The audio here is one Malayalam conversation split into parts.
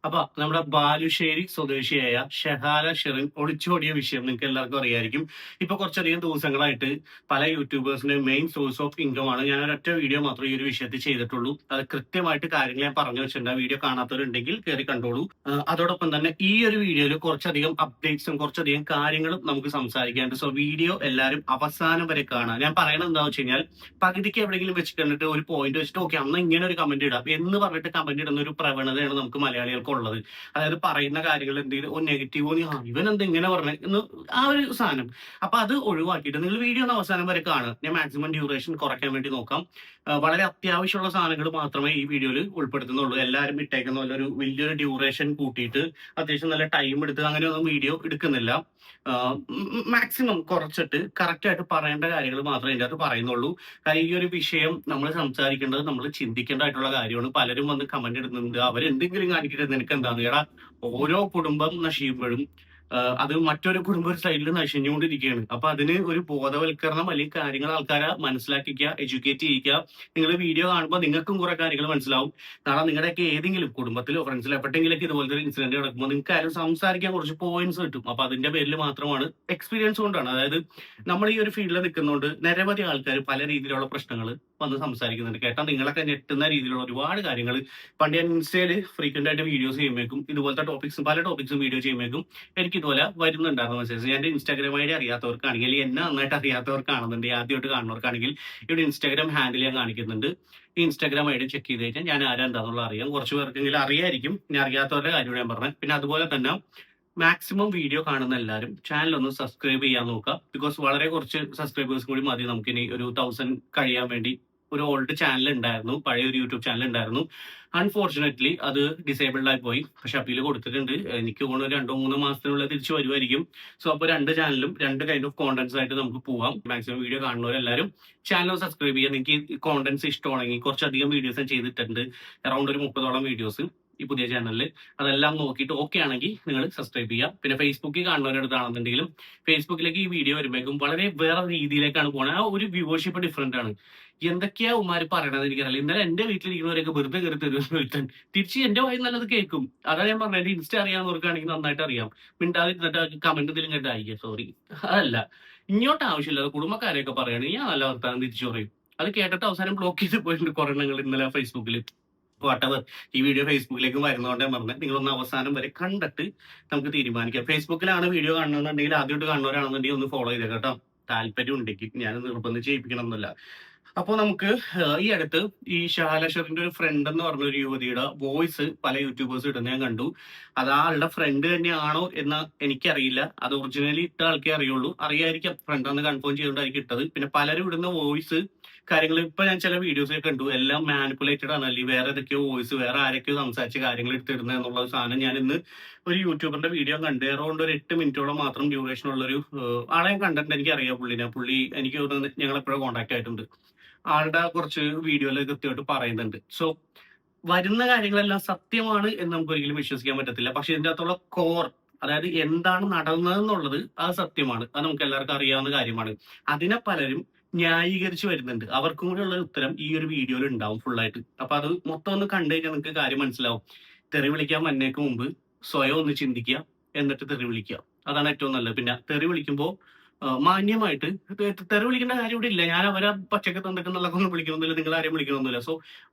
അപ്പൊ നമ്മുടെ ബാലുശ്ശേരി സ്വദേശിയായ ഷഹാല ഷെറിൻ ഒളിച്ചോടിയ വിഷയം നിങ്ങൾക്ക് എല്ലാവർക്കും അറിയായിരിക്കും. ഇപ്പൊ കുറച്ചധികം ദിവസങ്ങളായിട്ട് പല യൂട്യൂബേഴ്സിന്റെ മെയിൻ സോഴ്സ് ഓഫ് ഇൻകം ആണ്. ഞാൻ ഒരൊറ്റ വീഡിയോ മാത്രമേ ഈ ഒരു വിഷയത്തിൽ ചെയ്തിട്ടുള്ളൂ. അത് കൃത്യമായിട്ട് കാര്യങ്ങൾ ഞാൻ പറഞ്ഞു വെച്ചിട്ടുണ്ട്. വീഡിയോ കാണാത്തവരുണ്ടെങ്കിൽ കയറി കണ്ടോളൂ. അതോടൊപ്പം തന്നെ ഈ ഒരു വീഡിയോയിൽ കുറച്ചധികം അപ്ഡേറ്റ്സും കുറച്ചധികം കാര്യങ്ങളും നമുക്ക് സംസാരിക്കാനുണ്ട്. സോ വീഡിയോ എല്ലാവരും അവസാനം വരെ കാണാം. ഞാൻ പറയണത് എന്താണെന്ന് വെച്ച് കഴിഞ്ഞാൽ, പകുതിക്ക് എവിടെയെങ്കിലും വെച്ച് കണ്ടിട്ട് ഒരു പോയിന്റ് വെച്ചിട്ട് ഓക്കെ അന്ന് ഇങ്ങനെ ഒരു കമന്റ് ഇടാം എന്ന് പറഞ്ഞിട്ട് കമന്റ് ഇടുന്ന ഒരു പ്രവണതയാണ് നമുക്ക് മലയാളികൾക്ക് ഉള്ളത്. അതായത് പറയുന്ന കാര്യങ്ങൾ എന്തെങ്കിലും നെഗറ്റീവോ ഇവൻ എന്താ ഇങ്ങനെ പറഞ്ഞ എന്ന് ആ ഒരു സാധനം. അപ്പൊ അത് ഒഴിവാക്കിയിട്ട് നിങ്ങൾ വീഡിയോ ഒന്ന് അവസാനം വരെ കാണുക. ഞാൻ മാക്സിമം ഡ്യൂറേഷൻ കുറയ്ക്കാൻ വേണ്ടി നോക്കാം. വളരെ അത്യാവശ്യമുള്ള സാധനങ്ങൾ മാത്രമേ ഈ വീഡിയോയിൽ ഉൾപ്പെടുത്തുന്നുള്ളൂ. എല്ലാവരും ഇട്ടേക്കുന്ന പോലെ ഒരു വലിയൊരു ഡ്യൂറേഷൻ കൂട്ടിയിട്ട് അത്യാവശ്യം നല്ല ടൈം എടുത്ത് അങ്ങനെയൊന്നും വീഡിയോ എടുക്കുന്നില്ല. മാക്സിമം കുറച്ചിട്ട് കറക്റ്റ് ആയിട്ട് പറയേണ്ട കാര്യങ്ങൾ മാത്രമേ ഇതിൻ്റെ അകത്ത് പറയുന്നുള്ളൂ. കാര്യം ഈ ഒരു വിഷയം നമ്മൾ സംസാരിക്കേണ്ടത് നമ്മൾ ചിന്തിക്കേണ്ടതായിട്ടുള്ള കാര്യമാണ്. പലരും വന്ന് കമന്റ് ഇടുന്നുണ്ട്, അവരെന്തെങ്കിലും കാണിക്കരുത്, നിനക്ക് എന്താണ് എടാ. ഓരോ കുടുംബം നശിക്കുമ്പോഴും അത് മറ്റൊരു കുടുംബം ഒരു സൈഡിൽ നശിഞ്ഞുകൊണ്ടിരിക്കുകയാണ്. അപ്പൊ അതിന് ഒരു ബോധവൽക്കരണം അല്ലെങ്കിൽ കാര്യങ്ങൾ ആൾക്കാരെ മനസ്സിലാക്കിക്കുക, എഡ്യൂക്കേറ്റ് ചെയ്യിക്കുക. നിങ്ങൾ വീഡിയോ കാണുമ്പോൾ നിങ്ങൾക്കും കുറെ കാര്യങ്ങൾ മനസ്സിലാവും. നാളെ നിങ്ങളുടെയൊക്കെ ഏതെങ്കിലും കുടുംബത്തിലോ ഫ്രണ്ട്സിലോ എപ്പോഴെങ്കിലൊക്കെ ഇതുപോലത്തെ ഒരു ഇൻസിഡന്റ് നടക്കുമ്പോൾ നിങ്ങൾക്ക് ആരും സംസാരിക്കാൻ കുറച്ച് പോയിന്റ്സ് കിട്ടും. അപ്പൊ അതിന്റെ പേരിൽ മാത്രമാണ്, എക്സ്പീരിയൻസ് കൊണ്ടാണ്. അതായത് നമ്മൾ ഈ ഒരു ഫീൽഡിൽ നിൽക്കുന്നതുകൊണ്ട് നിരവധി ആൾക്കാർ പല രീതിയിലുള്ള പ്രശ്നങ്ങൾ വന്ന് സംസാരിക്കുന്നുണ്ട്. കേട്ടാൽ നിങ്ങളൊക്കെ ഞെട്ടുന്ന രീതിയിലുള്ള ഒരുപാട് കാര്യങ്ങൾ. പണ്ട് ഞാൻ ഇൻസ്റ്റയിൽ ഫ്രീക്വന്റ് ആയിട്ട് വീഡിയോസ് ചെയ്യുമ്പോഴേക്കും ഇതുപോലത്തെ പല ടോപ്പിക്സും വീഡിയോ ചെയ്യുമ്പോഴേക്കും എനിക്ക് ഇതുപോലെ വരുന്നുണ്ടായിരുന്നു മെസ്സേജ്. എന്റെ ഇൻസ്റ്റാഗ്രാം ഐഡി അറിയാത്തവർക്കാണെങ്കിൽ, എന്നെ നന്നായിട്ട് അറിയാത്തവർക്കാണെന്നുണ്ടെങ്കിൽ, ആദ്യമായിട്ട് കാണുന്നവർക്കാണെങ്കിൽ ഇവിടെ ഇൻസ്റ്റാഗ്രാം ഹാൻഡിൽ ഞാൻ കാണിക്കുന്നുണ്ട്. ഈ ഇൻസ്റ്റാഗ്രാം ഐഡി ചെക്ക് ചെയ്ത് കഴിഞ്ഞാൽ ഞാൻ ആരാ എന്താണെന്നുള്ള അറിയാം. കുറച്ച് പേർക്കെങ്കിലും അറിയായിരിക്കും. ഞാൻ അറിയാത്തവരുടെ കാര്യം ഞാൻ പറഞ്ഞത്. പിന്നെ അതുപോലെ തന്നെ മാക്സിമം വീഡിയോ കാണുന്ന എല്ലാവരും ചാനൽ ഒന്ന് സബ്സ്ക്രൈബ് ചെയ്യാൻ നോക്കുക. ബിക്കോസ് വളരെ കുറച്ച് സബ്സ്ക്രൈബേഴ്സ് കൂടി മതി നമുക്കിനി ഒരു 1000 കഴിയാൻ വേണ്ടി. ഒരു ഓൾഡ് ചാനൽ ഉണ്ടായിരുന്നു, പഴയ ഒരു യൂട്യൂബ് ചാനൽ ഉണ്ടായിരുന്നു. അൺഫോർച്ചുനേറ്റ്ലി അത് ഡിസേബിൾഡ് ആയി പോയി. പക്ഷെ അപ്പീൽ കൊടുത്തിട്ടുണ്ട്. എനിക്ക് തോന്നുന്നു 2-3 മാസത്തിനുള്ളിൽ തിരിച്ചു വരുമായിരിക്കും. സോ അപ്പോൾ 2 ചാനലും 2 കൈൻഡ് ഓഫ് കോണ്ടന്റ്സ് ആയിട്ട് നമുക്ക് പോവാം. മാക്സിമം വീഡിയോ കാണുന്നവരെല്ലാവരും ചാനൽ സബ്സ്ക്രൈബ് ചെയ്യുക. എനിക്ക് കോണ്ടന്റ്സ് ഇഷ്ടമാണെങ്കിൽ കുറച്ചധികം വീഡിയോസ് ഞാൻ ചെയ്തിട്ടുണ്ട്. അറൗണ്ട് ഒരു 30ഓളം വീഡിയോസ് ഈ പുതിയ ചാനലിൽ. അതെല്ലാം നോക്കിയിട്ട് ഓക്കെ ആണെങ്കിൽ നിങ്ങൾ സബ്സ്ക്രൈബ് ചെയ്യുക. പിന്നെ ഫേസ്ബുക്കിൽ കാണുന്നവരടുത്താണെന്നുണ്ടെങ്കിലും ഫേസ്ബുക്കിലേക്ക് ഈ വീഡിയോ വരുമ്പോഴേക്കും വളരെ വേറെ രീതിയിലേക്കാണ് പോകുന്നത്. ആ ഒരു വ്യൂവർഷിപ്പ് ഡിഫറെന്റ് ആണ്. എന്തൊക്കെയാ ഉമ്മാര് പറയണത് എനിക്കറിയില്ല. ഇന്നലെ എന്റെ വീട്ടിലിരിക്കുന്നവരൊക്കെ വെറുതെ കയറി തരുന്ന തിരിച്ച് എന്റെ വായി നല്ലത് കേൾക്കും. അതാണ് ഞാൻ പറഞ്ഞത്. ഇൻസ്റ്റ അറിയാവുന്നവർക്കാണെങ്കിൽ നന്നായിട്ട് അറിയാം. മിണ്ടാതിരുന്നിട്ട് കമന്റ് എന്തെങ്കിലും കേട്ട് അയ്യ സോറി അതല്ല, ഇങ്ങോട്ട് ആവശ്യമില്ലാതെ കുടുംബക്കാരെയൊക്കെ പറയുകയാണെങ്കിൽ ഞാൻ നല്ല വർത്താനം തിരിച്ചു പറയും. അത് കേട്ടിട്ട് അവസാനം ബ്ലോക്ക് ചെയ്ത് പോയിട്ടുണ്ട് കുറെ എണ്ണങ്ങൾ ഇന്നലെ ഫേസ്ബുക്കിൽ. വാട്ടവർ, ഈ വീഡിയോ ഫേസ്ബുക്കിലേക്ക് വരുന്നതുകൊണ്ട് ഞാൻ പറഞ്ഞത് നിങ്ങളൊന്ന് അവസാനം വരെ കണ്ടിട്ട് നമുക്ക് തീരുമാനിക്കാം. ഫേസ്ബുക്കിലാണ് വീഡിയോ കാണണമെന്നുണ്ടെങ്കിൽ, ആദ്യമായിട്ട് കാണുന്നവരാണെന്നുണ്ടെങ്കിൽ ഒന്ന് ഫോളോ ചെയ്തേക്കാം കേട്ടോ. താല്പര്യം ഉണ്ടെങ്കിൽ, ഞാൻ നിർബന്ധിച്ച് ചെയ്യിപ്പിക്കണമെന്നില്ല. അപ്പൊ നമുക്ക് ഈ അടുത്ത് ഈ ഷഹാല ഷെറിന്റെ ഒരു ഫ്രണ്ട് എന്ന് പറഞ്ഞ ഒരു യുവതിയുടെ വോയിസ് പല യൂട്യൂബേഴ്സ് ഇടുന്ന ഞാൻ കണ്ടു. അത് ആളുടെ ഫ്രണ്ട് തന്നെയാണോ എന്ന് എനിക്കറിയില്ല. അത് ഒറിജിനലി ഇട്ട ആൾക്കേ അറിയുള്ളൂ. അറിയായിരിക്കാം, ഫ്രണ്ട് എന്ന് കൺഫേം ചെയ്തുകൊണ്ടായിരിക്കും ഇട്ടത്. പിന്നെ പലരും ഇടുന്ന വോയിസ് കാര്യങ്ങൾ ഇപ്പൊ ഞാൻ ചില വീഡിയോസ് കണ്ടു, എല്ലാം മാനിപ്പുലേറ്റഡ് ആണ്. അല്ലെങ്കിൽ വേറെ ഏതൊക്കെയോ വോയിസ്, വേറെ ആരൊക്കെയോ സംസാരിച്ച കാര്യങ്ങൾ എടുത്തിടുന്നത് എന്നുള്ള സാധനം ഞാൻ ഇന്ന് ഒരു യൂട്യൂബറിന്റെ വീഡിയോ കണ്ടു. അറൗണ്ട് ഒരു 8 മിനിറ്റോളം മാത്രം ഡ്യൂറേഷൻ ഉള്ള ഒരു ആളെ ഞാൻ കണ്ടിട്ടുണ്ട്. എനിക്കറിയാം പുള്ളി എനിക്ക് തോന്നുന്നത് ഞങ്ങൾ എപ്പോഴും കോൺടാക്ട് ആയിട്ടുണ്ട്. ആളുടെ കുറച്ച് വീഡിയോയിൽ കൃത്യമായിട്ട് പറയുന്നുണ്ട്. സോ വരുന്ന കാര്യങ്ങളെല്ലാം സത്യമാണ് എന്ന് നമുക്ക് ഒരിക്കലും വിശ്വസിക്കാൻ പറ്റത്തില്ല. പക്ഷെ ഇതിന്റെ അകത്തുള്ള കോർ, അതായത് എന്താണ് നടന്നതെന്നുള്ളത് അത് സത്യമാണ്. അത് നമുക്ക് എല്ലാവർക്കും അറിയാവുന്ന കാര്യമാണ്. അതിനെ പലരും ന്യായീകരിച്ച് വരുന്നുണ്ട്. അവർക്കും കൂടി ഉള്ള ഉത്തരം ഈ ഒരു വീഡിയോയിൽ ഉണ്ടാവും ഫുള്ളായിട്ട്. അപ്പൊ അത് മൊത്തം ഒന്ന് കണ്ടു കഴിഞ്ഞാൽ നിങ്ങൾക്ക് കാര്യം മനസ്സിലാവും. തെറി വിളിക്കാൻ വന്നേക്ക് മുമ്പ് സ്വയം ഒന്ന് ചിന്തിക്കുക, എന്നിട്ട് തെറി വിളിക്കുക. അതാണ് ഏറ്റവും നല്ലത്. പിന്നെ തെറി വിളിക്കുമ്പോൾ മാന്യമായിട്ട്, തെറി വിളിക്കേണ്ട കാര്യം ഇവിടെ ഇല്ല. ഞാൻ അവരെ പച്ചക്ക് തന്നിട്ടുള്ളതൊന്നും വിളിക്കണമെന്നില്ല, നിങ്ങൾ ആരെയും വിളിക്കണമെന്നില്ല. സോ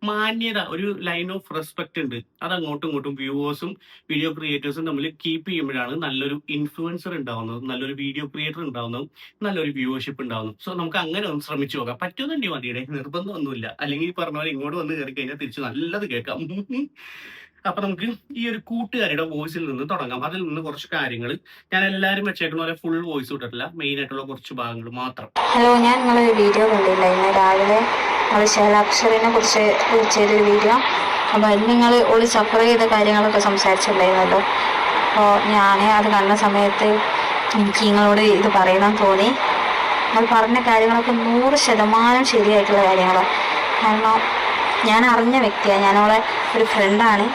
മാന്യത, ഒരു ലൈൻ ഓഫ് റെസ്പെക്ട് ഉണ്ട്. അത് അങ്ങോട്ടും ഇങ്ങോട്ടും വ്യൂവേഴ്സും വീഡിയോ ക്രിയേറ്റേഴ്സും തമ്മിൽ കീപ്പ് ചെയ്യുമ്പോഴാണ് നല്ലൊരു ഇൻഫ്ലുവൻസർ ഉണ്ടാവുന്നത്, നല്ലൊരു വീഡിയോ ക്രിയേറ്റർ ഉണ്ടാവുന്നതും നല്ലൊരു വ്യൂവർഷിപ്പ് ഉണ്ടാവുന്നു. സോ നമുക്ക് അങ്ങനെ ഒന്ന് ശ്രമിച്ചു നോക്കാം. പറ്റുന്നുണ്ട് മതിയുടെ, നിർബന്ധമൊന്നുമില്ല. അല്ലെങ്കിൽ ഈ പറഞ്ഞ പോലെ ഇങ്ങോട്ട് വന്ന് കയറി കഴിഞ്ഞാൽ തിരിച്ച് നല്ലത് കേൾക്കാം. അപ്പൊ നമുക്ക് ഈ ഒരു കൂട്ടുകാരുടെ വോയിസിൽ നിന്ന് തുടങ്ങാം. അതിൽ നിന്ന് കുറച്ച് കാര്യങ്ങൾ ഞാൻ എല്ലാവരും വെച്ചേക്കുന്ന പോലെ ഫുൾ വോയിസ് ഇട്ടിട്ടില്ല, മെയിൻ ആയിട്ടുള്ള കുറച്ച് ഭാഗങ്ങൾ മാത്രം. ഹലോ, ഞാൻ നിങ്ങളൊരു വീഡിയോ കണ്ടില്ല ഇന്ന് രാവിലെ. നിങ്ങൾ ഷഹാല കുറിച്ച് ചെയ്തൊരു വീഡിയോ. അപ്പോൾ അതിന് നിങ്ങൾ ഒരു സഫർ ചെയ്ത കാര്യങ്ങളൊക്കെ സംസാരിച്ചിട്ടുണ്ടായിരുന്നല്ലോ. അപ്പോൾ ഞാൻ അത് കണ്ട സമയത്ത് എനിക്ക് നിങ്ങളോട് ഇത് പറയണം തോന്നി. നിങ്ങൾ പറഞ്ഞ കാര്യങ്ങളൊക്കെ 100% ശരിയായിട്ടുള്ള കാര്യങ്ങളാണ്. കാരണം ഞാൻ അറിഞ്ഞ വ്യക്തിയാണ്, ഞാനവളെ ഒരു ഫ്രണ്ടാണ്,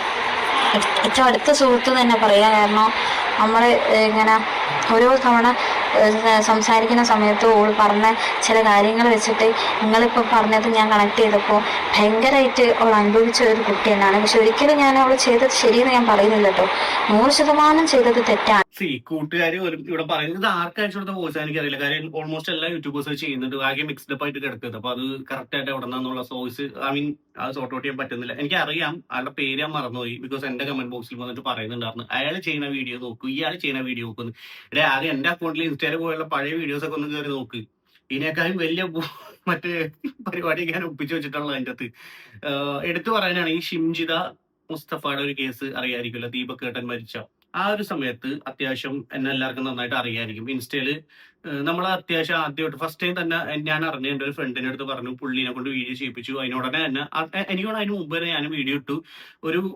ഏറ്റവും അടുത്ത സുഹൃത്ത് തന്നെ പറയാം. കാരണം നമ്മൾ ഇങ്ങനെ ഓരോ തവണ സംസാരിക്കുന്ന സമയത്ത് ഓൾ പറഞ്ഞ ചില കാര്യങ്ങൾ വെച്ചിട്ട് നിങ്ങളിപ്പോൾ പറഞ്ഞത് ഞാൻ കണക്ട് ചെയ്തപ്പോൾ ഭയങ്കരമായിട്ട് അവൾ അനുഭവിച്ച ഒരു കുട്ടി തന്നെയാണ്. പക്ഷെ ഒരിക്കലും ഞാൻ അവൾ ചെയ്തത് ശരിയെന്ന് ഞാൻ പറയുന്നില്ല കേട്ടോ, 100% ചെയ്തത് തെറ്റാണ്. കൂട്ടുകാർ ഇവിടെ പറയുന്നത് ആർക്ക് അയച്ചു കൊടുത്ത വോയിസ് എനിക്കറിയില്ല. കാര്യം ഓൾമോസ്റ്റ് എല്ലാ യൂട്യൂബേഴ്സ് ചെയ്യുന്നുണ്ട്. ആകെ മിക്സ്ഡ് അപ്പ് ആയിട്ട് കിടക്കുന്നത്. അപ്പൊ അത് കറക്റ്റ് ആയിട്ട് എവിടെ നിന്നുള്ള വോയിസ് അത് സോർട്ട് ഔട്ട് ചെയ്യാൻ പറ്റുന്നില്ല. എനിക്കറിയാം ആളുടെ പേര് ഞാൻ മറന്നുപോയി. ബിക്കോസ് എന്റെ കമന്റ് ബോക്സിൽ വന്നിട്ട് പറയുന്നുണ്ടായിരുന്നു അയാൾ ചെയ്യുന്ന വീഡിയോ നോക്കൂ, ഇയാൾ ചെയ്യുന്ന വീഡിയോ നോക്കുന്നു. ഇവിടെ ആകെ എന്റെ അക്കൗണ്ടിൽ ഇൻസ്റ്റയിൽ പോയുള്ള പഴയ വീഡിയോസ് ഒക്കെ ഒന്ന് കയറി നോക്ക്. ഇതിനേക്കാളും വലിയ മറ്റേ പരിപാടിയൊക്കെ ഞാൻ ഒപ്പിച്ചു വെച്ചിട്ടുള്ളത് അതിൻ്റെ അകത്ത്. എടുത്തു പറയാനാണ് ഈ ഷിംജിത മുസ്തഫയുടെ ഒരു കേസ് അറിയായിരിക്കുമല്ലോ, ദീപക് ഏട്ടൻ മരിച്ച ആ ഒരു സമയത്ത്. അത്യാവശ്യം എന്നെ എല്ലാവർക്കും നന്നായിട്ട് അറിയായിരിക്കും. ഇൻസ്റ്റയില് നമ്മൾ അത്യാവശ്യം ആദ്യമായിട്ട് ഫസ്റ്റ് ടൈം തന്നെ ഞാൻ അറിഞ്ഞ എൻ്റെ ഒരു ഫ്രണ്ടിന്റെ അടുത്ത് പറഞ്ഞു, പുള്ളിനെ കൊണ്ട് വീഡിയോ ചെയ്യിപ്പിച്ചു. അതിനോടനെ തന്നെ എനിക്കോട് അതിന് മുമ്പ് തന്നെ ഞാൻ വീഡിയോ ഇട്ടു.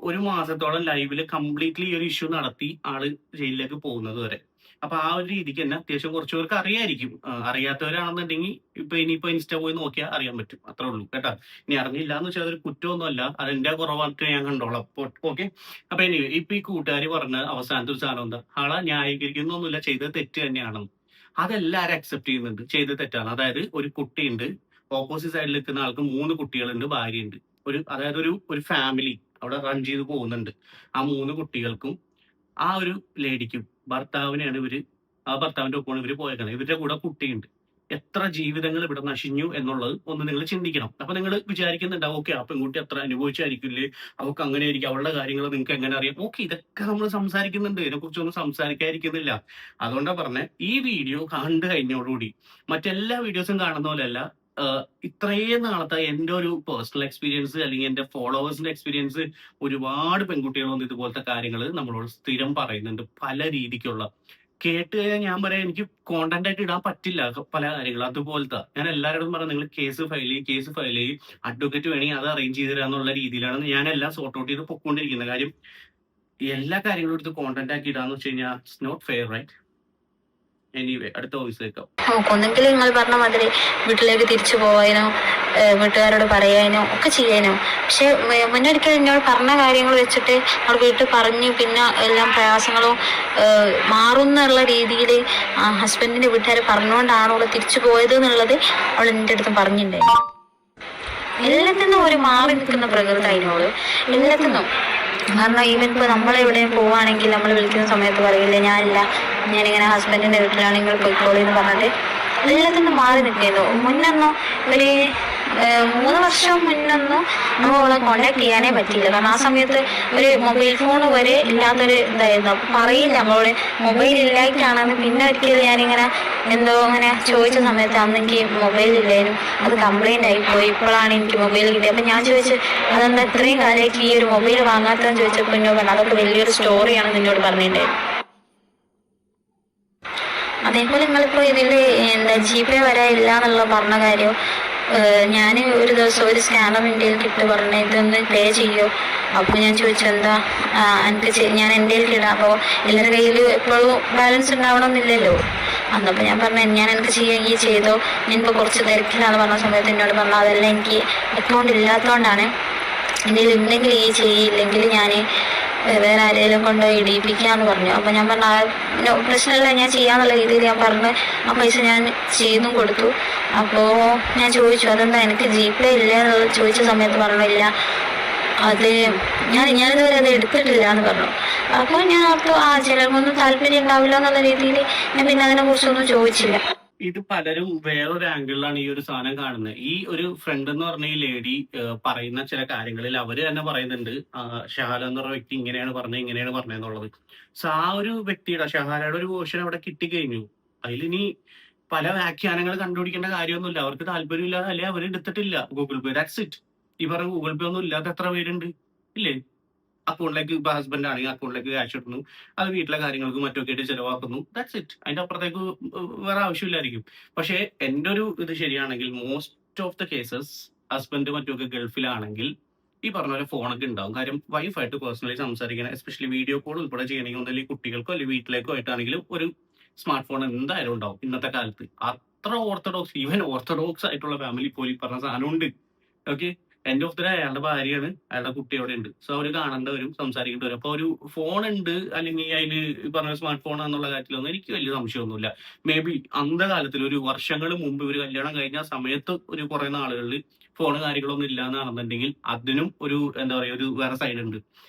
ഒരു മാസത്തോളം ലൈവില് കംപ്ലീറ്റ്ലി ഈ ഒരു ഇഷ്യൂ നടത്തി ആള് ജയിലിലേക്ക് പോകുന്നത് വരെ. അപ്പൊ ആ ഒരു രീതിക്ക് തന്നെ അത്യാവശ്യം കുറച്ചു പേർക്ക് അറിയായിരിക്കും. അറിയാത്തവരാണെന്നുണ്ടെങ്കിൽ ഇനിയിപ്പോ ഇൻസ്റ്റ പോയി നോക്കിയാൽ അറിയാൻ പറ്റും. അത്രേ ഉള്ളൂ കേട്ടാ. ഇനി അറിഞ്ഞില്ല എന്ന് വെച്ചാൽ അതൊരു കുറ്റമൊന്നുമല്ല, അതിന്റെ കുറവായിട്ട് ഞാൻ കണ്ടോളാം. ഓക്കെ. അപ്പൊ ഇനി ഇപ്പൊ ഈ കൂട്ടുകാരി പറഞ്ഞ അവസാനത്തെ ഒരു സാധനം എന്താ, ആളെ ന്യായീകരിക്കുന്നൊന്നുമില്ല, ചെയ്തത് തെറ്റ് തന്നെയാണെന്ന്. അതെല്ലാരും അക്സെപ്റ്റ് ചെയ്യുന്നുണ്ട്, ചെയ്തത് തെറ്റാണ്. അതായത് ഒരു കുട്ടിയുണ്ട്, ഓപ്പോസിറ്റ് സൈഡിൽ നിൽക്കുന്ന ആൾക്ക് 3 കുട്ടികളുണ്ട്, ഭാര്യയുണ്ട്. അതായത് ഒരു ഫാമിലി അവിടെ റൺ ചെയ്ത് പോകുന്നുണ്ട്. ആ 3 കുട്ടികൾക്കും ആ ഒരു ലേഡിക്കും ഭർത്താവിനെയാണ് ഭർത്താവിന്റെ ഒപ്പമാണ് ഇവര് പോയേക്കുന്നത്. ഇവരുടെ കൂടെ കുട്ടിയുണ്ട്. എത്ര ജീവിതങ്ങൾ ഇവിടെ നശിഞ്ഞു എന്നുള്ളത് ഒന്ന് നിങ്ങൾ ചിന്തിക്കണം. അപ്പൊ നിങ്ങൾ വിചാരിക്കുന്നുണ്ടാവും, ഓക്കെ ആ പെൺകുട്ടി അത്ര അനുഭവിച്ചായിരിക്കില്ലേ, അവർക്ക് അങ്ങനെ ആയിരിക്കും, അവളുടെ കാര്യങ്ങൾ നിങ്ങൾക്ക് എങ്ങനെ അറിയാം. ഓക്കെ, ഇതൊക്കെ നമ്മൾ സംസാരിക്കുന്നുണ്ട്, ഇതിനെക്കുറിച്ചൊന്നും സംസാരിക്കാതിരിക്കുന്നില്ല. അതുകൊണ്ടാണ് പറഞ്ഞത് ഈ വീഡിയോ കണ്ടു കഴിഞ്ഞോടുകൂടി മറ്റെല്ലാ വീഡിയോസും കാണുന്ന പോലെയല്ല, ഇത്രയും നാളത്തെ എൻ്റെ ഒരു പേഴ്സണൽ എക്സ്പീരിയൻസ് അല്ലെങ്കിൽ എൻ്റെ ഫോളോവേഴ്സിന്റെ എക്സ്പീരിയൻസ്, ഒരുപാട് പെൺകുട്ടികളൊന്നും ഇതുപോലത്തെ കാര്യങ്ങൾ നമ്മളോട് സ്ഥിരം പറയുന്നുണ്ട്. പല രീതിക്കുള്ള കേട്ട് കഴിഞ്ഞാൽ ഞാൻ പറയാം, എനിക്ക് കോണ്ടന്റ് ആയിട്ട് ഇടാൻ പറ്റില്ല പല കാര്യങ്ങളും. അതുപോലത്തെ ഞാൻ എല്ലാവരോടും പറയാം, നിങ്ങൾ കേസ് ഫയൽ ചെയ്യും, അഡ്വക്കേറ്റ് വേണമെങ്കിൽ അത് അറേഞ്ച് ചെയ്ത് തരാന്നുള്ള രീതിയിലാണ് ഞാൻ എല്ലാം സോർട്ട് ഔട്ട് ചെയ്ത് പൊക്കോണ്ടിരിക്കുന്നത്. കാര്യം എല്ലാ കാര്യങ്ങളും എടുത്ത് കോണ്ടന്റ് ആക്കി ഇടാന്ന് വെച്ച് കഴിഞ്ഞാൽ it's not fair, right? Anyway, അടുത്ത വോയിസ് കേൾക്കാം. ഒന്നെങ്കിൽ നിങ്ങൾ പറഞ്ഞ മാതിരി വീട്ടിലേക്ക് തിരിച്ചു പോകാനോ വീട്ടുകാരോട് പറയാനോ ഒക്കെ ചെയ്യാനോ. പക്ഷെ മുന്നൊരിക്കൽ എന്നോട് പറഞ്ഞ കാര്യങ്ങൾ വെച്ചിട്ട് അവൾ വീട്ടിൽ പറഞ്ഞ് പിന്നെ എല്ലാം പ്രയാസങ്ങളും മാറുന്നുള്ള രീതിയിൽ ഹസ്ബൻഡിന്റെ വീട്ടുകാർ പറഞ്ഞുകൊണ്ടാണ് അവൾ തിരിച്ചു പോയത് എന്നുള്ളത് അവൾ എൻ്റെ അടുത്ത് പറഞ്ഞിട്ടുണ്ടായിരുന്നു. എല്ലാത്തിനും ഒരു മാറി നിൽക്കുന്ന പ്രകൃതി അതിനോട്, എല്ലാത്തിനും. കാരണം ഈവൻ ഇപ്പോൾ നമ്മളെവിടെയും പോവുകയാണെങ്കിൽ നമ്മൾ വിളിക്കുന്ന സമയത്ത് പറയില്ലേ ഞാനില്ല, ഞാനിങ്ങനെ ഹസ്ബൻഡിന്റെ വീട്ടിലാണ്, നിങ്ങൾ പോയിക്കോളൂ എന്ന് പറഞ്ഞിട്ട് എല്ലാത്തിനും മാറി നിൽക്കുന്നു. മുന്നൊന്നും ഒരു 3 വർഷം മുന്നൊന്നും നമ്മളെ കോണ്ടാക്ട് ചെയ്യാനേ പറ്റിയില്ല. കാരണം ആ സമയത്ത് ഒരു മൊബൈൽ ഫോൺ വരെ ഇല്ലാത്തൊരു ഇതായിരുന്നു. അപ്പം പറയില്ല നമ്മളോട് മൊബൈൽ ഇല്ലായിട്ടാണെന്ന്. പിന്നെ ഒരിക്കലും ഞാനിങ്ങനെ എന്തോ അങ്ങനെ ചോദിച്ച സമയത്ത് അന്ന് എനിക്ക് മൊബൈൽ ഇല്ലായിരുന്നു, അത് കംപ്ലൈന്റ് ആയിപ്പോയി, ഇപ്പോഴാണ് എനിക്ക് മൊബൈൽ കിട്ടിയത്. അപ്പം ഞാൻ ചോദിച്ചു അതെന്താ ഇത്രയും കാലമായിട്ട് ഈ ഒരു മൊബൈൽ വാങ്ങാത്തതെന്ന് ചോദിച്ചപ്പോൾ എന്നോട് പറഞ്ഞു അതൊക്കെ വലിയൊരു സ്റ്റോറിയാണ് നിന്നോട് പറഞ്ഞിട്ടുണ്ടായിരുന്നു. അതേപോലെ നിങ്ങളിപ്പോൾ ഇതിൽ GB വരാനില്ല എന്നുള്ള പറഞ്ഞ കാര്യം, ഞാൻ ഒരു ദിവസം ഒരു സ്കാനർ ഇന്ത്യയിൽ ഇട്ട് പറഞ്ഞ ഇതൊന്ന് പേ ചെയ്യോ. അപ്പോൾ ഞാൻ ചോദിച്ചു എന്താ എനിക്ക് ഞാൻ എൻ്റെ ഇടാം, അപ്പോൾ എല്ലാവരുടെ കയ്യിൽ എപ്പോഴും ബാലൻസ് ഉണ്ടാവണമെന്നില്ലല്ലോ. അന്നപ്പോൾ ഞാൻ പറഞ്ഞു ഞാൻ എനിക്ക് ചെയ്യാമെങ്കിൽ ചെയ്തോ, ഞാനിപ്പോൾ കുറച്ച് തിരക്കിലാന്ന് പറഞ്ഞ സമയത്ത് എന്നോട് പറഞ്ഞു അതെല്ലാം എനിക്ക് അക്കൗണ്ട് ഇല്ലാത്തതുകൊണ്ടാണ്, എൻ്റെ ഉണ്ടെങ്കിൽ ചെയ്യില്ലെങ്കിൽ ഞാൻ വേറെ ആരെങ്കിലും കൊണ്ടുപോയി ഇടിയിപ്പിക്കാന്ന് പറഞ്ഞു. അപ്പൊ ഞാൻ പറഞ്ഞു പ്രശ്നമില്ല, ഞാൻ ചെയ്യാന്നുള്ള രീതിയിൽ ഞാൻ പറഞ്ഞ് ആ പൈസ ഞാൻ ചെയ്തും കൊടുത്തു. അപ്പോ ഞാൻ ചോദിച്ചു അതെന്താ എനിക്ക് GPay ഇല്ല എന്നുള്ളത് ചോദിച്ച സമയത്ത് പറഞ്ഞില്ല, അത് ഞാനിതുവരെ അത് എടുത്തിട്ടില്ല എന്ന് പറഞ്ഞു. അപ്പോൾ ഞാൻ ഓർത്തു ചിലർക്കൊന്നും താല്പര്യം ഉണ്ടാവില്ല എന്നുള്ള രീതിയിൽ ഞാൻ പിന്നെ അതിനെ കുറിച്ചൊന്നും ചോദിച്ചില്ല. ഇത് പലരും വേറൊരു ആംഗിളിലാണ് ഈ ഒരു സാധനം കാണുന്നത്. ഈ ഒരു ഫ്രണ്ട് എന്ന് പറഞ്ഞ ഈ ലേഡി പറയുന്ന ചില കാര്യങ്ങളിൽ അവര് തന്നെ പറയുന്നുണ്ട് ഷഹാല എന്ന് പറഞ്ഞ വ്യക്തി ഇങ്ങനെയാണ് പറഞ്ഞതെന്നുള്ളത്. സോ ആ ഒരു വ്യക്തിയുടെ ഷഹാലയുടെ ഒരു വേർഷൻ അവിടെ കിട്ടിക്കഴിഞ്ഞു. അതിലിനി പല വ്യാഖ്യാനങ്ങൾ കണ്ടുപിടിക്കേണ്ട കാര്യമൊന്നുമില്ല. അവർക്ക് താല്പര്യമില്ല, അല്ലെ അവർ എടുത്തിട്ടില്ല ഗൂഗിൾ പേ, ദാറ്റ്സ് ഇറ്റ്. ഈ പറഞ്ഞ ഗൂഗിൾ പേ ഒന്നും ഇല്ലാത്ത എത്ര പേരുണ്ട് ഇല്ലേ? അക്കൗണ്ടിലേക്ക് ഇപ്പൊ ഹസ്ബൻഡ് ആണെങ്കിൽ അക്കൗണ്ടിലേക്ക് ക്യാഷ് ഇടുന്നു, അത് വീട്ടിലെ കാര്യങ്ങൾക്ക് മറ്റൊക്കെ ആയിട്ട് ചെലവാക്കുന്നു, ദാറ്റ്സ് ഇറ്റ്. അതിന്റെ അപ്പുറത്തേക്ക് വേറെ ആവശ്യമില്ലായിരിക്കും. പക്ഷെ എൻ്റെ ഒരു ഇത് ശരിയാണെങ്കിൽ most of the cases husband മറ്റൊക്കെ ഗൾഫിലാണെങ്കിൽ ഈ പറഞ്ഞ പോലെ ഫോണൊക്കെ ഉണ്ടാവും. കാര്യം വൈഫായിട്ട് പേഴ്സണലി സംസാരിക്കണം, എസ്പെഷ്യലി വീഡിയോ കോൾ ഉൾപ്പെടെ ചെയ്യണമെങ്കിൽ ഒന്നല്ലെങ്കിൽ കുട്ടികൾക്കോ അല്ലെങ്കിൽ വീട്ടിലേക്കോ ആയിട്ടാണെങ്കിലും ഒരു സ്മാർട്ട് ഫോൺ എന്തായാലും ഉണ്ടാവും ഇന്നത്തെ കാലത്ത്. അത്ര ഈവൻ ഓർത്തഡോക്സ് ആയിട്ടുള്ള ഫാമിലി പോലും പറഞ്ഞ സാധനം ഉണ്ട്. Okay, end of the day അയാളുടെ ഭാര്യയാണ്, അയാളുടെ കുട്ടി അവിടെ ഉണ്ട്. സോ അവര് കാണേണ്ടി വരും, സംസാരിക്കേണ്ടി വരും. അപ്പൊ ഒരു ഫോൺ ഉണ്ട് അല്ലെങ്കിൽ അതില് പറഞ്ഞ സ്മാർട്ട് ഫോൺ എന്നുള്ള കാര്യത്തിലൊന്നും എനിക്ക് വലിയ സംശയമൊന്നുമില്ല. മേ ബി അന്ത കാലത്തിൽ ഒരു വർഷങ്ങൾ മുമ്പ് ഇവര് കല്യാണം കഴിഞ്ഞ സമയത്ത് ഒരു കുറെ നാളുകളിൽ ഫോൺ കാര്യങ്ങളൊന്നും ഇല്ല എന്നാണെന്നുണ്ടെങ്കിൽ അതിനും ഒരു എന്താ പറയാ ഒരു വേറെ സൈഡ് ഉണ്ട്.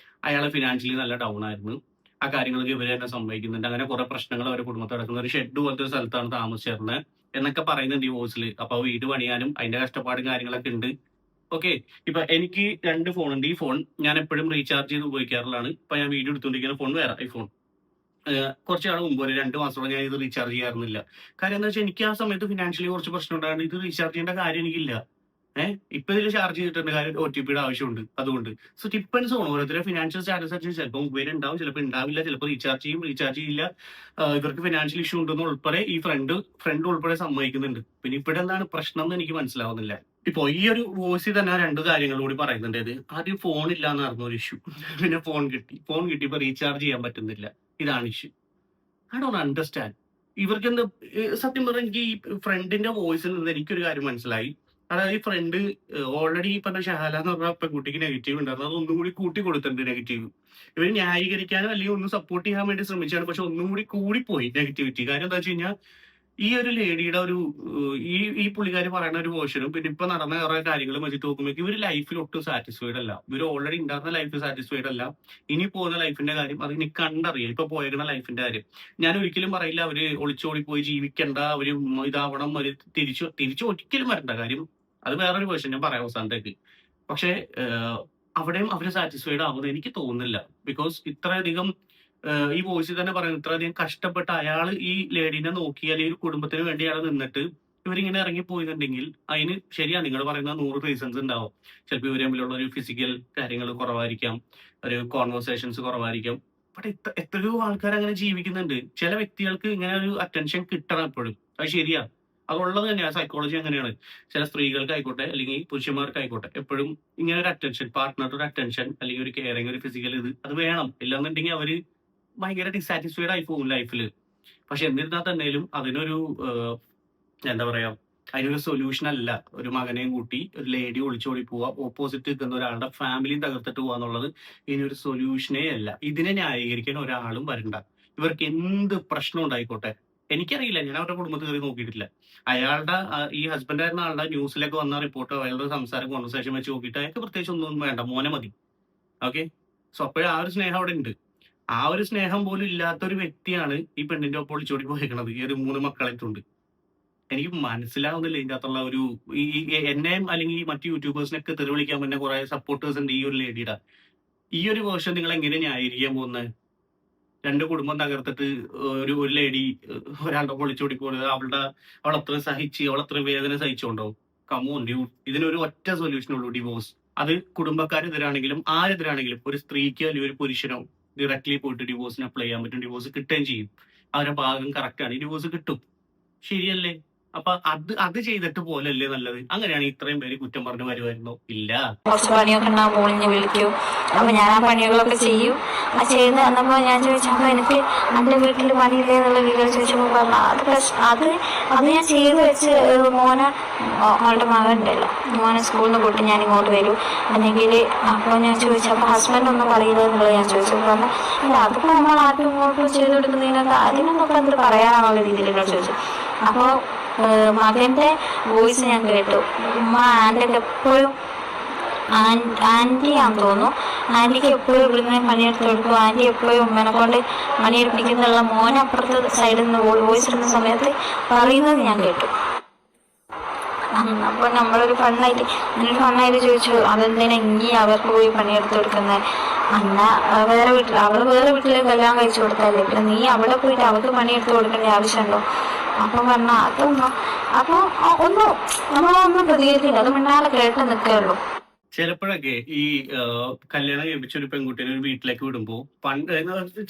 അയാള് ഫിനാൻഷ്യലി നല്ല ഡൗൺ ആയിരുന്നു. ആ കാര്യങ്ങളൊക്കെ ഇവര് തന്നെ സമ്മതിക്കുന്നുണ്ട്. അങ്ങനെ കുറെ പ്രശ്നങ്ങൾ അവരുടെ കുടുംബത്തിൽ നടക്കുന്ന ഒരു ഷെഡ് പോലത്തെ ഒരു സ്ഥലത്താണ് താമസിച്ചിരുന്നത് എന്നൊക്കെ പറയുന്നുണ്ട് ഈ വോയിസിൽ. അപ്പൊ വീട് പണിയാനും അതിന്റെ കഷ്ടപ്പാടും കാര്യങ്ങളൊക്കെ ഉണ്ട്. ഓക്കെ. ഇപ്പൊ എനിക്ക് 2 ഫോണുണ്ട്. ഈ ഫോൺ ഞാൻ എപ്പോഴും റീചാർജ് ചെയ്ത് ഉപയോഗിക്കാറുള്ളതാണ്. ഇപ്പൊ ഞാൻ വീഡിയോ എടുത്തുകൊണ്ടിരിക്കുന്ന ഫോൺ വേറെ ഐഫോൺ. കുറച്ച് നാൾ മുമ്പ് ഒരു 2 മാസത്തോളം ഞാൻ ഇത് റീചാർജ് ചെയ്യാറുന്നില്ല. കാര്യം എന്താ വെച്ചാൽ എനിക്ക് ആ സമയത്ത് ഫിനാൻഷ്യലി കുറച്ച് പ്രശ്നം ഉണ്ടായത് ഇത് റീചാർജ് ചെയ്യേണ്ട കാര്യം എനിക്കില്ല. ഇപ്പൊ ഇതിൽ ചാർജ് ചെയ്തിട്ടുണ്ട്, കാര്യം OTPയുടെ ആവശ്യമുണ്ട്. അതുകൊണ്ട് സോ ഡിപ്പെൻസ് ആണ് ഓരോരുത്തരുടെ ഫിനാൻഷ്യൽ സ്റ്റാറ്റസ് അനുസരിച്ച് ചിലപ്പോൾ മൊബൈൽ ഉണ്ടാവും, ചിലപ്പോൾ ഉണ്ടാവില്ല, ചിലപ്പോൾ റീചാർജ് ചെയ്യും, റീചാർജ് ചെയ്യില്ല. ഇവർക്ക് ഫിനാൻഷ്യൽ ഇഷ്യൂ ഉണ്ടെന്ന് ഉൾപ്പെടെ ഈ ഫ്രണ്ട് ഉൾപ്പെടെ സമ്മതിക്കുന്നുണ്ട്. പിന്നെ ഇവിടെ എന്താണ് പ്രശ്നം എന്ന് എനിക്ക് മനസ്സിലാവുന്നില്ല. ഇപ്പൊ ഈ ഒരു വോയിസിൽ തന്നെ 2 കാര്യങ്ങൾ കൂടി പറയുന്നുണ്ട്. ഇത് ആദ്യം ഫോൺ ഇല്ല എന്നായിരുന്നു ഒരു ഇഷ്യൂ. പിന്നെ ഫോൺ കിട്ടിയപ്പോ റീചാർജ് ചെയ്യാൻ പറ്റുന്നില്ല. ഇതാണ് ഇഷ്യൂ. I don't understand. ഇവർക്ക് എന്താ സത്യം പറഞ്ഞാൽ എനിക്ക് ഈ ഫ്രണ്ടിന്റെ വോയിസിൽ നിന്ന് എനിക്കൊരു കാര്യം മനസ്സിലായി. അതായത് ഈ ഫ്രണ്ട് ഓൾറെഡി ഈ പറഞ്ഞ ഷഹാല എന്ന് പറഞ്ഞ പെൺകുട്ടിക്ക് നെഗറ്റീവ് ഉണ്ടായിരുന്നു, അത് ഒന്നും കൂടി കൂട്ടി കൊടുത്തിട്ടുണ്ട് നെഗറ്റീവ്. ഇവർ ന്യായീകരിക്കാനോ അല്ലെങ്കിൽ ഒന്ന് സപ്പോർട്ട് ചെയ്യാൻ വേണ്ടി ശ്രമിച്ചാണ്, പക്ഷെ ഒന്നും കൂടി കൂടിപ്പോയി നെഗറ്റിവിറ്റി. കാര്യം എന്താ വെച്ച് കഴിഞ്ഞാൽ ഈ ഒരു ലേഡിയുടെ ഒരു ഈ പുള്ളിക്കാരി പറയുന്ന ഒരു വേർഷനും പിന്നെ ഇപ്പൊ നടന്ന കുറെ കാര്യങ്ങളും വെച്ചിട്ട് നോക്കുമ്പോൾ ഇവർ ലൈഫിൽ ഒട്ടും സാറ്റിസ്ഫൈഡ് അല്ല. ഇവർ ഓൾറെഡി ഉണ്ടായിരുന്ന ലൈഫ് സാറ്റിസ്ഫൈഡ് അല്ല. ഇനി പോകുന്ന ലൈഫിന്റെ കാര്യം അത് ഇനി കണ്ടറിയാം. ഇപ്പൊ പോയേക്കുന്ന ലൈഫിന്റെ കാര്യം ഞാൻ ഒരിക്കലും പറയില്ല അവര് ഒളിച്ചോടി പോയി ജീവിക്കണ്ട, അവര് ഇതാവണം, അവര് തിരിച്ചു ഒരിക്കലും വരണ്ട. കാര്യം അത് വേറൊരു വേർഷൻ ഞാൻ പറയാം അവസാനത്തേക്ക്. പക്ഷെ അവിടെയും അവര് സാറ്റിസ്ഫൈഡ് ആവുന്നത് എനിക്ക് തോന്നുന്നില്ല. ബിക്കോസ് ഇത്രയധികം ഈ വോയിസിൽ തന്നെ പറയുന്നത് ഇത്രയധികം കഷ്ടപ്പെട്ട് അയാൾ ഈ ലേഡീനെ നോക്കി അല്ലെങ്കിൽ ഒരു കുടുംബത്തിന് വേണ്ടി അയാൾ നിന്നിട്ട് ഇവരിങ്ങനെ ഇറങ്ങി പോയിട്ടുണ്ടെങ്കിൽ അതിന് ശരിയാണ് നിങ്ങൾ പറയുന്ന 100 റീസൺസ് ഉണ്ടാവും. ചിലപ്പോൾ ഇവർ തമ്മിലുള്ള ഒരു ഫിസിക്കൽ കാര്യങ്ങൾ കുറവായിരിക്കാം, ഒരു കോൺവെർസേഷൻസ് കുറവായിരിക്കാം. ബട്ട് എത്രയോ ആൾക്കാർ അങ്ങനെ ജീവിക്കുന്നുണ്ട്. ചില വ്യക്തികൾക്ക് ഇങ്ങനെ ഒരു അറ്റൻഷൻ കിട്ടണം എപ്പോഴും. അത് ശരിയാ, അതുള്ളത് തന്നെയാണ്. സൈക്കോളജി അങ്ങനെയാണ്. ചില സ്ത്രീകൾക്കായിക്കോട്ടെ അല്ലെങ്കിൽ പുരുഷന്മാർക്കായിക്കോട്ടെ എപ്പോഴും ഇങ്ങനെ ഒരു അറ്റൻഷൻ, പാർട്ട്ണറുടെ ഒരു അറ്റൻഷൻ അല്ലെങ്കിൽ ഒരു കെയറിങ്, ഒരു ഫിസിക്കൽ അത് വേണം. ഇല്ലാന്നുണ്ടെങ്കിൽ അവര് ഭയങ്കര ഡിസാറ്റിസ്ഫൈഡ് ആയി പോകും ലൈഫില്. പക്ഷെ എന്നിരുന്നാൽ തന്നെയും അതിനൊരു എന്താ പറയാ അതിനൊരു സൊല്യൂഷൻ അല്ല ഒരു മകനെയും കൂട്ടി ഒരു ലേഡി ഒളിച്ചോടി പോവുക, ഓപ്പോസിറ്റ് നിൽക്കുന്ന ഒരാളുടെ ഫാമിലിയും തകർത്തിട്ട് പോവുക എന്നുള്ളത് ഇനിയൊരു സൊല്യൂഷനേ അല്ല. ഇതിനെ ന്യായീകരിക്കാൻ ഒരാളും വരണ്ട. ഇവർക്ക് എന്ത് പ്രശ്നം ഉണ്ടായിക്കോട്ടെ. എനിക്കറിയില്ല, ഞാൻ അവരുടെ കുടുംബത്തിൽ കയറി നോക്കിയിട്ടില്ല. അയാളുടെ ഈ ഹസ്ബൻഡ് ആയിരുന്ന ആളുടെ ന്യൂസിലൊക്കെ വന്ന റിപ്പോർട്ടോ അയാളുടെ സംസാരം കോൺവെർസേഷൻ വെച്ച് നോക്കിയിട്ട് അയാൾക്ക് പ്രത്യേകിച്ച് ഒന്നും വേണ്ട, മോനെ മതി. ഓക്കെ. സോ അപ്പോഴും ആ ഒരു സ്നേഹം അവിടെ ഉണ്ട്. ആ ഒരു സ്നേഹം പോലും ഇല്ലാത്ത ഒരു വ്യക്തിയാണ് ഈ പെണ്ണിന്റെ ഒപ്പം ഒളിച്ചോടി പോയിരിക്കണത്. ഈ ഒരു 3 മക്കളായിട്ടുണ്ട്. എനിക്ക് മനസ്സിലാവുന്നില്ല ഇതിന്റെ അകത്തുള്ള ഒരു എന്നെയും അല്ലെങ്കിൽ മറ്റു യൂട്യൂബേഴ്സിനൊക്കെ തെറി വിളിക്കാൻ പറ്റുന്ന കുറെ സപ്പോർട്ടേഴ്സ് ഉണ്ട് ഈ ഒരു ലേഡിയുടെ. ഈ ഒരു വേർഷൻ നിങ്ങൾ എങ്ങനെ ന്യായീകരിക്കാൻ പോകുന്നത്? 2 കുടുംബം തകർത്തിട്ട് ഒരു ലേഡി ഒരാളുടെ ഒളിച്ചോടി പോകുന്നത് അവൾ അത്ര സഹിച്ച് അവൾ അത്ര വേദന സഹിച്ചുകൊണ്ടോ? കമോൺ ഡ്യൂഡ്, ഇതിനൊരു ഒറ്റ സൊല്യൂഷൻ ഉള്ളൂ, ഡിവോഴ്സ്. അത് കുടുംബക്കാരെതിരാണെങ്കിലും ആരെതിരാണെങ്കിലും ഒരു സ്ത്രീക്കോ അല്ലെങ്കിൽ ഒരു പുരുഷനോ ഡയറക്ട്ലി പോയിട്ട് ഡിവോഴ്സിന് അപ്ലൈ ചെയ്യാൻ പറ്റും. ഡിവോഴ്സ് കിട്ടുകയും ചെയ്യും. അവരുടെ ഭാഗം കറക്റ്റ് ആണ്, ഡിവോഴ്സ് കിട്ടും. ശരിയല്ലേ? അപ്പൊ അത് ചെയ്തിട്ട് പോലല്ലേ നല്ലത്? അങ്ങനെയാണെങ്കിൽ ഇത്രയും പേര് കുറ്റം പറഞ്ഞു വരുമായിരുന്നോ? ഇല്ല. കുറച്ച് പണിയൊക്കെ ഉണ്ടാകും, മോളിഞ്ഞ് വിളിക്കും. അപ്പൊ ഞാൻ ആ പണികളൊക്കെ ചെയ്യും. ആ ചെയ്ത് വന്നപ്പോ ഞാൻ ചോദിച്ചു, അപ്പൊ എനിക്ക് എന്റെ വീട്ടിൽ പണിയില്ലേ എന്നുള്ള വീഡിയോ ചോദിച്ചപ്പോ പറഞ്ഞു അത് ഞാൻ ചെയ്ത് വെച്ച് മോളുടെ മകൻ ഉണ്ടല്ലോ, മോനെ സ്കൂളിൽ നിന്ന് കൂട്ടി ഞാൻ ഇങ്ങോട്ട് വരും അല്ലെങ്കിൽ. അപ്പോൾ ഞാൻ ചോദിച്ചു, അപ്പൊ ഹസ്ബൻഡ് ഒന്നും പറയില്ല എന്നുള്ളത് ഞാൻ ചോദിച്ചു. പറഞ്ഞു ഇല്ല, അതിപ്പോ നമ്മൾ ആദ്യം ഇങ്ങോട്ട് ചെയ്ത് കൊടുക്കുന്നതിനൊക്കെ അതിനൊക്കെ എന്ത് പറയാനുള്ള രീതിയിൽ എന്നോട് ചോദിച്ചു. അപ്പോൾ മകന്റെ വോയിസ് ഞാൻ കേട്ടു. ഉമ്മ ആൻ്റൊക്കെ എപ്പോഴും ആൻറ്റിയാന്ന് തോന്നുന്നു, ആൻറ്റിക്ക് എപ്പോഴും ഇവിടുന്ന് പണിയെടുത്ത് കൊടുക്കും, ആൻറ്റി എപ്പോഴും ഉമ്മനെ കൊണ്ട് പണിയെടുപ്പിക്കുന്നുള്ള മോനെ അപ്പുറത്തെ സൈഡിൽ നിന്ന് വോയിസ് ഇടുന്ന സമയത്ത് പറയുന്നത് ഞാൻ കേട്ടു. അപ്പോൾ നമ്മളൊരു ഫണ്ണായിട്ട് ചോദിച്ചു, അതെന്തിനാ ഇനി അവർക്ക് പോയി പണിയെടുത്ത് കൊടുക്കുന്നത്? അവള് വേറെ വീട്ടിൽ കല്യാണം കഴിച്ചു കൊടുത്താലേ, പിന്നെ നീ അവിടെ പോയിട്ട് അവർക്ക് പണിയെടുത്ത് കൊടുക്കേണ്ട ആവശ്യമുണ്ടോ? അപ്പം പറഞ്ഞ അപ്പൊ നമ്മളൊന്നും പ്രതികരിക്കില്ല, അത് മിണ്ടാതെ കേട്ട് നിൽക്കുകയുള്ളൂ. ചിലപ്പോഴൊക്കെ ഈ കല്യാണം കഴിപ്പിച്ച ഒരു പെൺകുട്ടിയെ ഒരു വീട്ടിലേക്ക് വിടുമ്പോൾ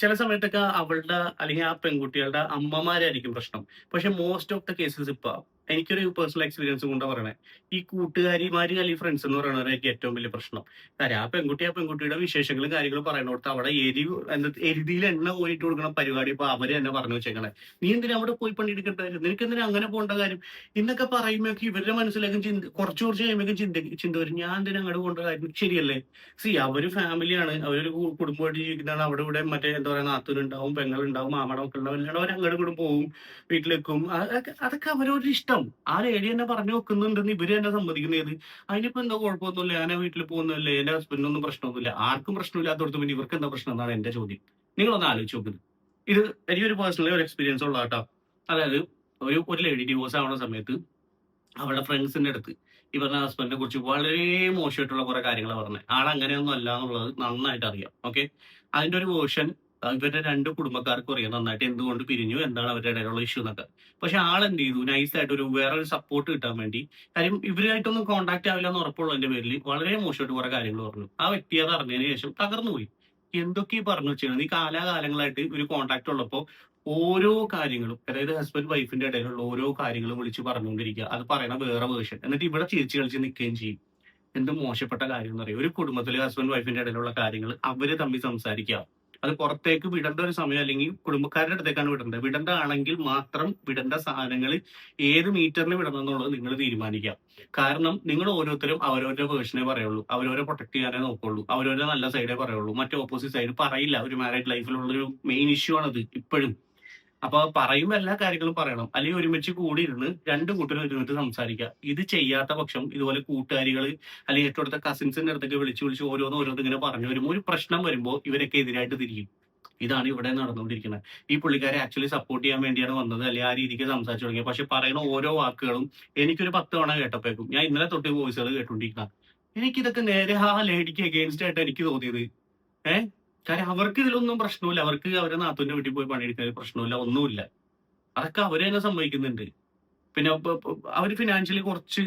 ചില സമയത്തൊക്കെ അവളുടെ അല്ലെങ്കിൽ ആ പെൺകുട്ടികളുടെ അമ്മമാരായിരിക്കും പ്രശ്നം. പക്ഷെ മോസ്റ്റ് ഓഫ് ദ കേസസ് ഇപ്പൊ എനിക്കൊരു പേഴ്സണൽ എക്സ്പീരിയൻസ് കൊണ്ട് പറയണേ, ഈ കൂട്ടുകാരിമാര് അല്ലെങ്കിൽ ഫ്രണ്ട്സ് എന്ന് പറയുന്നവരായിരിക്കും ഏറ്റവും വലിയ പ്രശ്നം. കാര്യം ആ പെൺകുട്ടിയുടെ വിശേഷങ്ങളും കാര്യങ്ങളും പറയുന്നിടത്ത് അവിടെ എരുതിയിൽ എണ്ണ പോയിട്ട് കൊടുക്കണ പരിപാടി ഇപ്പൊ അവര് തന്നെ പറഞ്ഞു വെച്ചേക്കണേ. നീ എന്തിനാ അവിടെ പോയി പണിയെടുക്കേണ്ട കാര്യം, നിനക്ക് എന്തിനാ അങ്ങനെ പോകേണ്ട കാര്യം എന്നൊക്കെ പറയുമ്പോഴേക്ക് ഇവരുടെ മനസ്സിലേക്കും കുറച്ച് കഴിയുമ്പോഴേക്കും ചിന്ത വരും, ഞാൻ എന്തിനാ അങ്ങോട്ട് പോകേണ്ട കാര്യം. ശരിയല്ലേ? അവര് ഫാമിലിയാണ്, അവരൊരു കുടുംബമായിട്ട് ജീവിക്കുന്നതാണ്. അവിടെ ഇവിടെ മറ്റേ എന്താ പറയുക, നാത്തൂരുണ്ടാവും, പെങ്ങളുണ്ടാവും, മാമയുടെ മക്കളുണ്ടാവും, എല്ലാം അവർ അങ്ങോട്ട് കൂടെ പോകും, വീട്ടിലേക്കും. അതൊക്കെ അവരവരുടെ ഇഷ്ടം. ആ ലേഡി എന്നെ പറഞ്ഞു വെക്കുന്നുണ്ടെന്ന് ഇവര് തന്നെ സമ്മതിക്കുന്നത്. അതിനിപ്പോ എന്താ കുഴപ്പമൊന്നുമില്ല, ഞാൻ വീട്ടിൽ പോകുന്നല്ലേ, എന്റെ ഹസ്ബൻഡിനൊന്നും പ്രശ്നമൊന്നുമില്ല. ആർക്കും പ്രശ്നമില്ലാത്തടത്ത് പിന്നെ ഇവർക്ക് എന്താ പ്രശ്നം എന്നാണ് എന്റെ ചോദ്യം. നിങ്ങളൊന്ന് ആലോചിച്ച് നോക്കുന്നത്. ഇത് എനിക്കൊരു പേഴ്സണലി ഒരു എക്സ്പീരിയൻസ് ഉള്ള കേട്ടോ. അതായത് ഒരു ലേഡി ഡിവോഴ്സ് ആവുന്ന സമയത്ത് അവളുടെ ഫ്രണ്ട്സിന്റെ അടുത്ത് ഇവരുടെ ഹസ്ബൻഡിനെ കുറിച്ച് വളരെ മോശമായിട്ടുള്ള കുറെ കാര്യങ്ങൾ പറഞ്ഞത്. ആളങ്ങനെയൊന്നും അല്ല എന്നുള്ളത് നന്നായിട്ട് അറിയാം. ഓക്കെ, അതിന്റെ ഒരു വേർഷൻ ഇവരുടെ രണ്ട് കുടുംബക്കാർക്കും അറിയാം നന്നായിട്ട് എന്തുകൊണ്ട് പിരിഞ്ഞു, എന്താണ് അവരുടെ ഇടയിലുള്ള ഇഷ്യൂ എന്നൊക്കെ. പക്ഷെ ആളെന്ത് ചെയ്തു, നൈസായിട്ട് വേറൊരു സപ്പോർട്ട് കിട്ടാൻ വേണ്ടി, കാര്യം ഇവരായിട്ടൊന്നും കോൺടാക്ട് ആവില്ല എന്ന് ഉറപ്പുള്ളതിന്റെ പേരിൽ വളരെ മോശമായിട്ട് കുറെ കാര്യങ്ങൾ പറഞ്ഞു. ആ വ്യക്തി അത് അറിഞ്ഞതിന് ശേഷം തകർന്നുപോയി. എന്തൊക്കെ പറഞ്ഞു വെച്ചാൽ ഈ കാലാകാലങ്ങളായിട്ട് ഒരു കോൺടാക്ട് ഉള്ളപ്പോൾ ഓരോ കാര്യങ്ങളും, അതായത് ഹസ്ബൻഡ് വൈഫിന്റെ ഇടയിലുള്ള ഓരോ കാര്യങ്ങളും വിളിച്ച് പറഞ്ഞുകൊണ്ടിരിക്കുക, അത് പറയണ വേറെ വേർഷൻ, എന്നിട്ട് ഇവിടെ ചിരിച്ച് കളിച്ച് നിൽക്കുകയും ചെയ്യും. എന്ത് മോശപ്പെട്ട കാര്യം എന്ന് പറയും. ഒരു കുടുംബത്തിലെ ഹസ്ബൻഡ് വൈഫിന്റെ ഇടയിലുള്ള കാര്യങ്ങൾ അവര് തമ്മിൽ സംസാരിക്കുക. അത് പുറത്തേക്ക് വിടേണ്ട ഒരു സമയം, അല്ലെങ്കിൽ കുടുംബക്കാരുടെ അടുത്തേക്കാണ് വിടേണ്ടത്. വിടേണ്ടതാണെങ്കിൽ മാത്രം വിടേണ്ട സാധനങ്ങൾ ഏത് മീറ്ററിന് വിടണം എന്നുള്ളത് നിങ്ങൾ തീരുമാനിക്കാം. കാരണം നിങ്ങൾ ഓരോരുത്തരും അവരവരുടെ വേർഷനെ പറയുള്ളൂ, അവരവരെ പ്രൊട്ടക്ട് ചെയ്യാനേ നോക്കുള്ളൂ, അവരവരുടെ നല്ല സൈഡേ പറയുള്ളൂ, മറ്റേ ഓപ്പോസിറ്റ് സൈഡ് പറയില്ല. ഒരു മാരീഡ് ലൈഫിലുള്ളൊരു മെയിൻ ഇഷ്യൂ ആണത് ഇപ്പോഴും. അപ്പൊ പറയുമ്പോൾ എല്ലാ കാര്യങ്ങളും പറയണം, അല്ലെങ്കിൽ ഒരുമിച്ച് കൂടി ഇരുന്ന് രണ്ടു കൂട്ടരും ഒരുമിച്ച് സംസാരിക്കുക. ഇത് ചെയ്യാത്ത പക്ഷം ഇതുപോലെ കൂട്ടുകാരികൾ അല്ലെങ്കിൽ ഏറ്റവും അടുത്ത കസിൻസിന്റെ അടുത്തൊക്കെ വിളിച്ച് ഓരോന്ന് ഇങ്ങനെ പറഞ്ഞു വരുമ്പോൾ ഒരു പ്രശ്നം വരുമ്പോൾ ഇവരൊക്കെ എതിരായിട്ട് തിരിയും. ഇതാണ് ഇവിടെ നടന്നുകൊണ്ടിരിക്കുന്നത്. ഈ പുള്ളിക്കാരെ ആക്ച്വലി സപ്പോർട്ട് ചെയ്യാൻ വേണ്ടിയാണ് വന്നത്, അല്ലെങ്കിൽ ആ രീതിക്ക് സംസാരിച്ചു തുടങ്ങിയത്. പക്ഷെ പറയുന്ന ഓരോ വാക്കുകളും എനിക്കൊരു 10 തവണ കേട്ടപ്പോഴേക്കും, ഞാൻ ഇന്നലെ തൊട്ട് വോയിസുകൾ കേട്ടോണ്ടിരിക്കുന്ന, എനിക്കിതൊക്കെ നേരെ ആ ലേഡിക്ക് അഗെയിൻസ്റ്റ് ആയിട്ട് എനിക്ക് തോന്നിയത്. കാര്യം അവർക്ക് ഇതിലൊന്നും പ്രശ്നമില്ല, അവർക്ക് അവരുടെ നാത്തൂന്റെ വീട്ടിൽ പോയി പണിയെടുക്കുന്ന പ്രശ്നമില്ല, ഒന്നുമില്ല. അതൊക്കെ അവര് തന്നെ സംഭവിക്കുന്നുണ്ട്. പിന്നെ അവര് ഫിനാൻഷ്യലി കുറച്ച്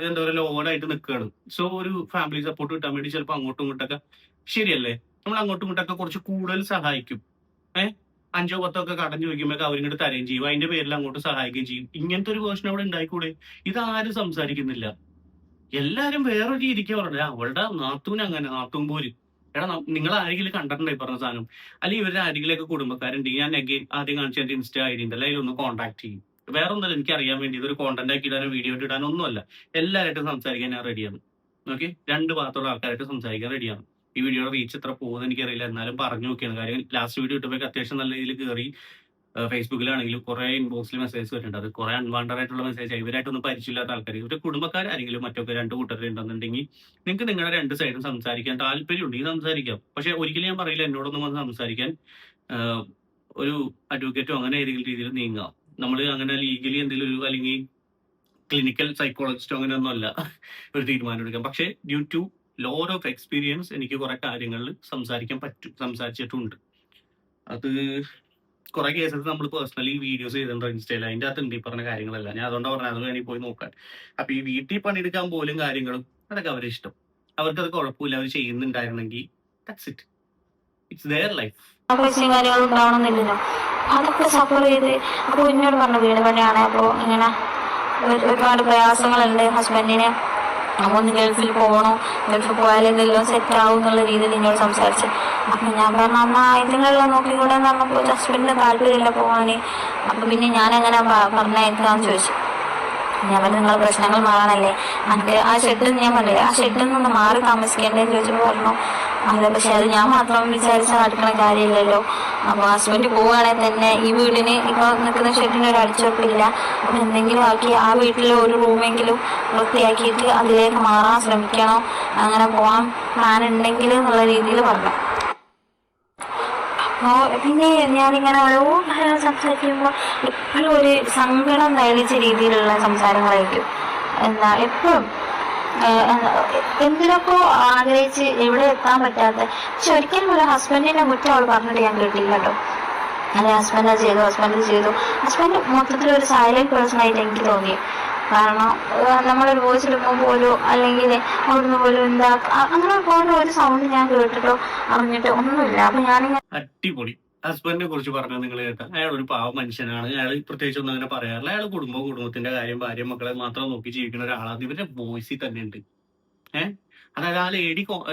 എന്താ പറയുക ലോഡായിട്ട് നിൽക്കുകയാണ്. സോ ഒരു ഫാമിലി സപ്പോർട്ട് കിട്ടാൻ വേണ്ടി ചിലപ്പോൾ അങ്ങോട്ടും ഇങ്ങോട്ടൊക്കെ, ശരിയല്ലേ, നമ്മൾ അങ്ങോട്ടും ഇങ്ങോട്ടൊക്കെ കുറച്ച് കൂടുതൽ സഹായിക്കും. 5 or 10 ഒക്കെ കടം ചോദിക്കുമ്പോൾ അവരിങ്ങോട്ട് തരുകയും ചെയ്യും, അതിന്റെ പേരിൽ അങ്ങോട്ട് സഹായിക്കുകയും ചെയ്യും. ഇങ്ങനത്തെ ഒരു വേർഷൻ അവിടെ ഉണ്ടായിക്കൂടെ? ഇതാരും സംസാരിക്കുന്നില്ല. എല്ലാരും വേറൊരു രീതിക്ക് പറഞ്ഞത്, അവളുടെ നാത്തൂൻ അങ്ങനെ, നാത്തൂൻ പോര്. എടാ, നിങ്ങൾ ആരെങ്കിലും കണ്ടിട്ടുണ്ടോ ഈ പറഞ്ഞ സാധനം? അല്ലെങ്കിൽ ഇവരുടെ ആരെങ്കിലുമൊക്കെ കുടുംബക്കാരുണ്ടെങ്കിൽ ഞാൻ ആദ്യം കാണിച്ച എന്റെ ഇൻസ്റ്റ ഐ ഡി ഉണ്ടല്ലോ, അതിലൊന്ന് കോൺടാക്ട് ചെയ്യും. വേറെ ഒന്നല്ല, എനിക്ക് അറിയാൻ വേണ്ടി ഇതൊരു കോണ്ടന്റ് ആക്കി ഇടാനോ വീഡിയോ ഇടാനോ ഒന്നുമല്ല. എല്ലാവരായിട്ടും സംസാരിക്കാൻ ഞാൻ റെഡിയാണ്. ഓക്കെ, 2 ഭാഗത്തുള്ള ആൾക്കാരായിട്ട് സംസാരിക്കാൻ റെഡിയാണ്. ഈ വീഡിയോയുടെ റീച്ച് എത്ര പോകുമെന്ന് എനിക്കറിയില്ല, എന്നാലും പറഞ്ഞു നോക്കിയാണ്. കാര്യം ലാസ്റ്റ് വീഡിയോ ഇട്ടപ്പോൾ അത്യാവശ്യം നല്ല രീതിയിൽ കയറി. ഫേസ്ബുക്കിലാണെങ്കിലും കുറെ ഇൻബോക്സിൽ മെസ്സേജ് വരുന്നുണ്ട്. അത് കുറെ അൺവാണ്ടഡ് ആയിട്ടുള്ള മെസ്സേജ്, ഇവരായിട്ടൊന്നും പരിചയമില്ലാത്ത ആൾക്കാർ, ഇവരുടെ കുടുംബക്കാരാരെങ്കിലും മറ്റൊക്കെ 2 കൂട്ടരുണ്ടെന്നുണ്ടെങ്കിൽ നിങ്ങൾക്ക് നിങ്ങളുടെ 2 സൈഡും സംസാരിക്കാൻ താല്പര്യമുണ്ടെങ്കിൽ സംസാരിക്കാം. പക്ഷെ ഒരിക്കലും ഞാൻ പറയില്ല എന്നോടൊന്നും വന്ന് സംസാരിക്കാൻ ഒരു അഡ്വക്കേറ്റോ അങ്ങനെ ഏതെങ്കിലും രീതിയിൽ നീങ്ങാം. നമ്മൾ അങ്ങനെ ലീഗലി എന്തെങ്കിലും അല്ലെങ്കിൽ ക്ലിനിക്കൽ സൈക്കോളജിസ്റ്റോ അങ്ങനെയൊന്നും അല്ല ഒരു തീരുമാനം എടുക്കാം. പക്ഷെ due to load of experience എനിക്ക് കുറെ കാര്യങ്ങളിൽ സംസാരിച്ചിട്ടുണ്ട്. അത് കുറെ കേസസ് നമ്മൾ പേഴ്സണലി വീഡിയോസ് ചെയ്തിട്ടുണ്ട് ഇൻസ്റ്റയിൽ, അതിന്റെ അകത്തുണ്ട് ഈ പറഞ്ഞ കാര്യങ്ങളല്ല. ഞാൻ അതുകൊണ്ടാണ് പറഞ്ഞത്, അത് വേണമെങ്കിൽ പോയി നോക്കാൻ. അപ്പൊ ഈ വീട്ടിൽ പണിയെടുക്കാൻ പോലും കാര്യങ്ങളും അതൊക്കെ അവരുടെ ഇഷ്ടം, അവർക്കത് കുഴപ്പമില്ല, അവർ ചെയ്യുന്നുണ്ടായിരുന്നെങ്കിൽ ഇറ്റ്സ് ദെയർ ലൈഫ്. കാര്യങ്ങളും ഉണ്ടാവണമെന്നില്ലല്ലോ, അതൊക്കെ സഫർ ചെയ്ത്. അപ്പോൾ എന്നോട് പറഞ്ഞു വീട് പണിയാണ്, അപ്പോൾ ഇങ്ങനെ ഒരുപാട് പ്രയാസങ്ങളുണ്ട് ഹസ്ബൻഡിന്, അപ്പോൾ ഒന്ന് ഗൾഫിൽ പോകണോ, ഗൾഫിൽ പോയാൽ എന്തെങ്കിലും സെറ്റ് ആവും എന്നുള്ള രീതിയിൽ എന്നോട് സംസാരിച്ചു. അപ്പം ഞാൻ പറഞ്ഞു, അമ്മ ഇതിനുള്ള നോക്കിക്കൂടെ എന്ന് പറഞ്ഞപ്പോൾ ഹസ്ബൻഡിന് താല്പര്യമില്ല പോകാൻ. അപ്പം പിന്നെ ഞാനെങ്ങനെ പറഞ്ഞേക്കാന്ന് ചോദിച്ചു. ഞാൻ പറഞ്ഞു, നിങ്ങളെ പ്രശ്നങ്ങൾ മാറാനല്ലേ, എനിക്ക് ആ ഷെഡിൽ ഞാൻ പറഞ്ഞില്ലേ, ആ ഷെഡിൽ നിന്ന് മാറി താമസിക്കേണ്ടതെന്ന് ചോദിച്ചപ്പോൾ പറഞ്ഞു, അതെ, പക്ഷെ അത് ഞാൻ മാത്രം വിചാരിച്ചാൽ നടക്കുന്ന കാര്യമില്ലല്ലോ. അപ്പോൾ ഹസ്ബൻഡ് പോവുകയാണെങ്കിൽ തന്നെ ഈ വീടിന് ഇപ്പോൾ നിൽക്കുന്ന ഷെഡിന് ഒരു അടിച്ചുറപ്പില്ല, അപ്പം എന്തെങ്കിലും ആക്കി ആ വീട്ടിൽ ഒരു റൂമെങ്കിലും വൃത്തിയാക്കിയിട്ട് അതിലേക്ക് മാറാൻ ശ്രമിക്കണോ, അങ്ങനെ പോകാൻ പ്ലാൻ ഉണ്ടെങ്കിൽ എന്നുള്ള രീതിയിൽ പറഞ്ഞു. അപ്പോൾ പിന്നെ ഞാനിങ്ങനെ ഓരോ കാര്യങ്ങൾ സംസാരിക്കുമ്പോൾ എപ്പോഴും ഒരു സങ്കടം നയിച്ച രീതിയിലുള്ള സംസാരങ്ങളായിരിക്കും. എന്താ എപ്പോഴും എന്തിനൊക്കെ ആഗ്രഹിച്ച് എവിടെ എത്താൻ പറ്റാത്ത. പക്ഷെ ഒരിക്കലും ഒരു ഹസ്ബൻഡിന്റെ കുറ്റം അവൾ പറഞ്ഞിട്ട് ഞാൻ കേട്ടില്ല കേട്ടോ. അല്ലെ ഹസ്ബൻഡ് ചെയ്തു. ഹസ്ബൻഡ് മൊത്തത്തിൽ ഒരു സൈലന്റ് പേഴ്സൺ ആയിട്ട് എനിക്ക് തോന്നി. കാരണം നമ്മളൊരു വോയിസ് എടുക്കുമ്പോൾ പോലും അല്ലെങ്കിൽ അവിടുന്ന് പോലും അങ്ങനെ പോലും ഒരു സൗണ്ട് ഞാൻ കേട്ടിട്ടോ അറിഞ്ഞിട്ടോ ഒന്നുമില്ല. അപ്പൊ ഞാനിങ്ങനെ അടിപൊളി ഹസ്ബൻഡിനെ കുറിച്ച് പറഞ്ഞത് നിങ്ങൾ കേട്ട, അയാൾ ഒരു പാവ മനുഷ്യനാണ്, അയാൾ പ്രത്യേകിച്ച് ഒന്നും അങ്ങനെ പറയാറില്ല, അയാൾ കുടുംബത്തിന്റെ കാര്യം ഭാര്യ മക്കളെ മാത്രം നോക്കി ജീവിക്കുന്ന ഒരാളാണ്. ഇവരുടെ വോയിസിൽ തന്നെ ഉണ്ട്. ഏഹ് അതായത് ആ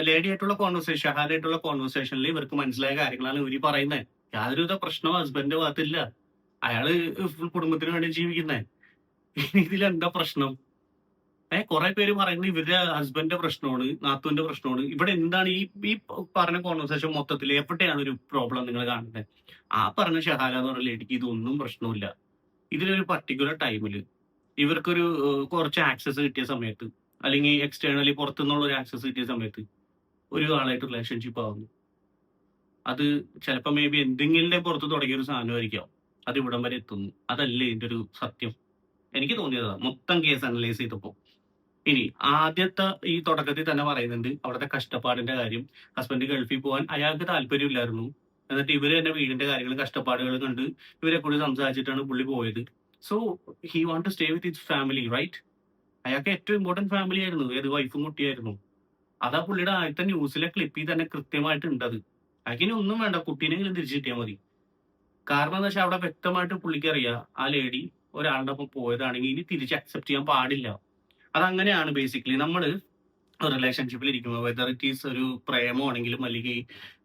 ലേഡിയായിട്ടുള്ള കോൺവെർസേഷൻ, ഷഹാദായിട്ടുള്ള കോൺവെർസേഷനിൽ ഇവർക്ക് മനസ്സിലായ കാര്യങ്ങളാണ് ഇവര് പറയുന്നത്. യാതൊരുവിധ പ്രശ്നവും ഹസ്ബൻഡിന്റെ ഭാഗത്തില്ല. അയാള് ഫുൾ കുടുംബത്തിന് വേണ്ടി ജീവിക്കുന്നേ. ഇതിലെന്താ പ്രശ്നം? കുറെ പേര് പറയുന്നത് ഇവരുടെ ഹസ്ബൻഡിന്റെ പ്രശ്നമാണ്, നാത്തുവിന്റെ പ്രശ്നമാണ്. ഇവിടെ എന്താണ് ഈ പറഞ്ഞ കോൺവെർസേഷൻ മൊത്തത്തിൽ എവിടെയാണ് ഒരു പ്രോബ്ലം നിങ്ങൾ കാണുന്നത്? ആ പറഞ്ഞ ഷഹാല എന്ന് പറഞ്ഞ ലേഡിക്ക് ഇതൊന്നും പ്രശ്നമില്ല. ഇതിലൊരു പർട്ടിക്കുലർ ടൈമില് ഇവർക്കൊരു കുറച്ച് ആക്സസ് കിട്ടിയ സമയത്ത്, അല്ലെങ്കിൽ എക്സ്റ്റേണലി പുറത്തുനിന്നുള്ള ഒരു ആക്സസ് കിട്ടിയ സമയത്ത് ഒരു ആളായിട്ട് റിലേഷൻഷിപ്പ് ആവുന്നു. അത് ചിലപ്പോൾ മേ ബി എന്തെങ്കിലും പുറത്ത് തുടങ്ങിയ ഒരു സാധനമായിരിക്കാം അത് ഇവിടം വരെ എത്തുന്നു. അതല്ലേ ഇതിന്റെ ഒരു സത്യം. എനിക്ക് തോന്നിയതാ മൊത്തം കേസ് അനലൈസ് ചെയ്തപ്പോ. ഇനി ആദ്യത്തെ ഈ തുടക്കത്തിൽ തന്നെ പറയുന്നുണ്ട് അവിടുത്തെ കഷ്ടപ്പാടിന്റെ കാര്യം. ഹസ്ബൻഡ് ഗൾഫിൽ പോകാൻ അയാൾക്ക് താല്പര്യമില്ലായിരുന്നു. എന്നിട്ട് ഇവര് തന്നെ വീടിന്റെ കാര്യങ്ങൾ കഷ്ടപ്പാടുകൾ കണ്ട് ഇവരെ കൂടി സംസാരിച്ചിട്ടാണ് പുള്ളി പോയത്. So he want to stay with his family, right? അയാൾക്ക് ഏറ്റവും ഇമ്പോർട്ടന്റ് ഫാമിലി ആയിരുന്നു, ഏത് വൈഫും കുട്ടിയായിരുന്നു. അതാ പുള്ളിയുടെ ആദ്യത്തെ ന്യൂസിലെ ക്ലിപ്പിൽ തന്നെ കൃത്യമായിട്ട് ഉണ്ടത്. അയാൾക്കിനി ഒന്നും വേണ്ട, കുട്ടീനെങ്കിലും തിരിച്ചു കിട്ടിയാൽ മതി. കാരണം എന്താ വെച്ചാൽ അവിടെ വ്യക്തമായിട്ട് പുള്ളിക്ക് അറിയാം ആ ലേഡി ഒരാളുടെ ഒപ്പം പോയതാണെങ്കിൽ ഇനി തിരിച്ച് അക്സെപ്റ്റ് ചെയ്യാൻ പാടില്ല. അതങ്ങനെയാണ് ബേസിക്കലി നമ്മൾ റിലേഷൻഷിപ്പിൽ ഇരിക്കുമ്പോൾ, വെദർ ഇറ്റ് ഈസ് ഒരു പ്രേമമാണെങ്കിലും അല്ലെങ്കിൽ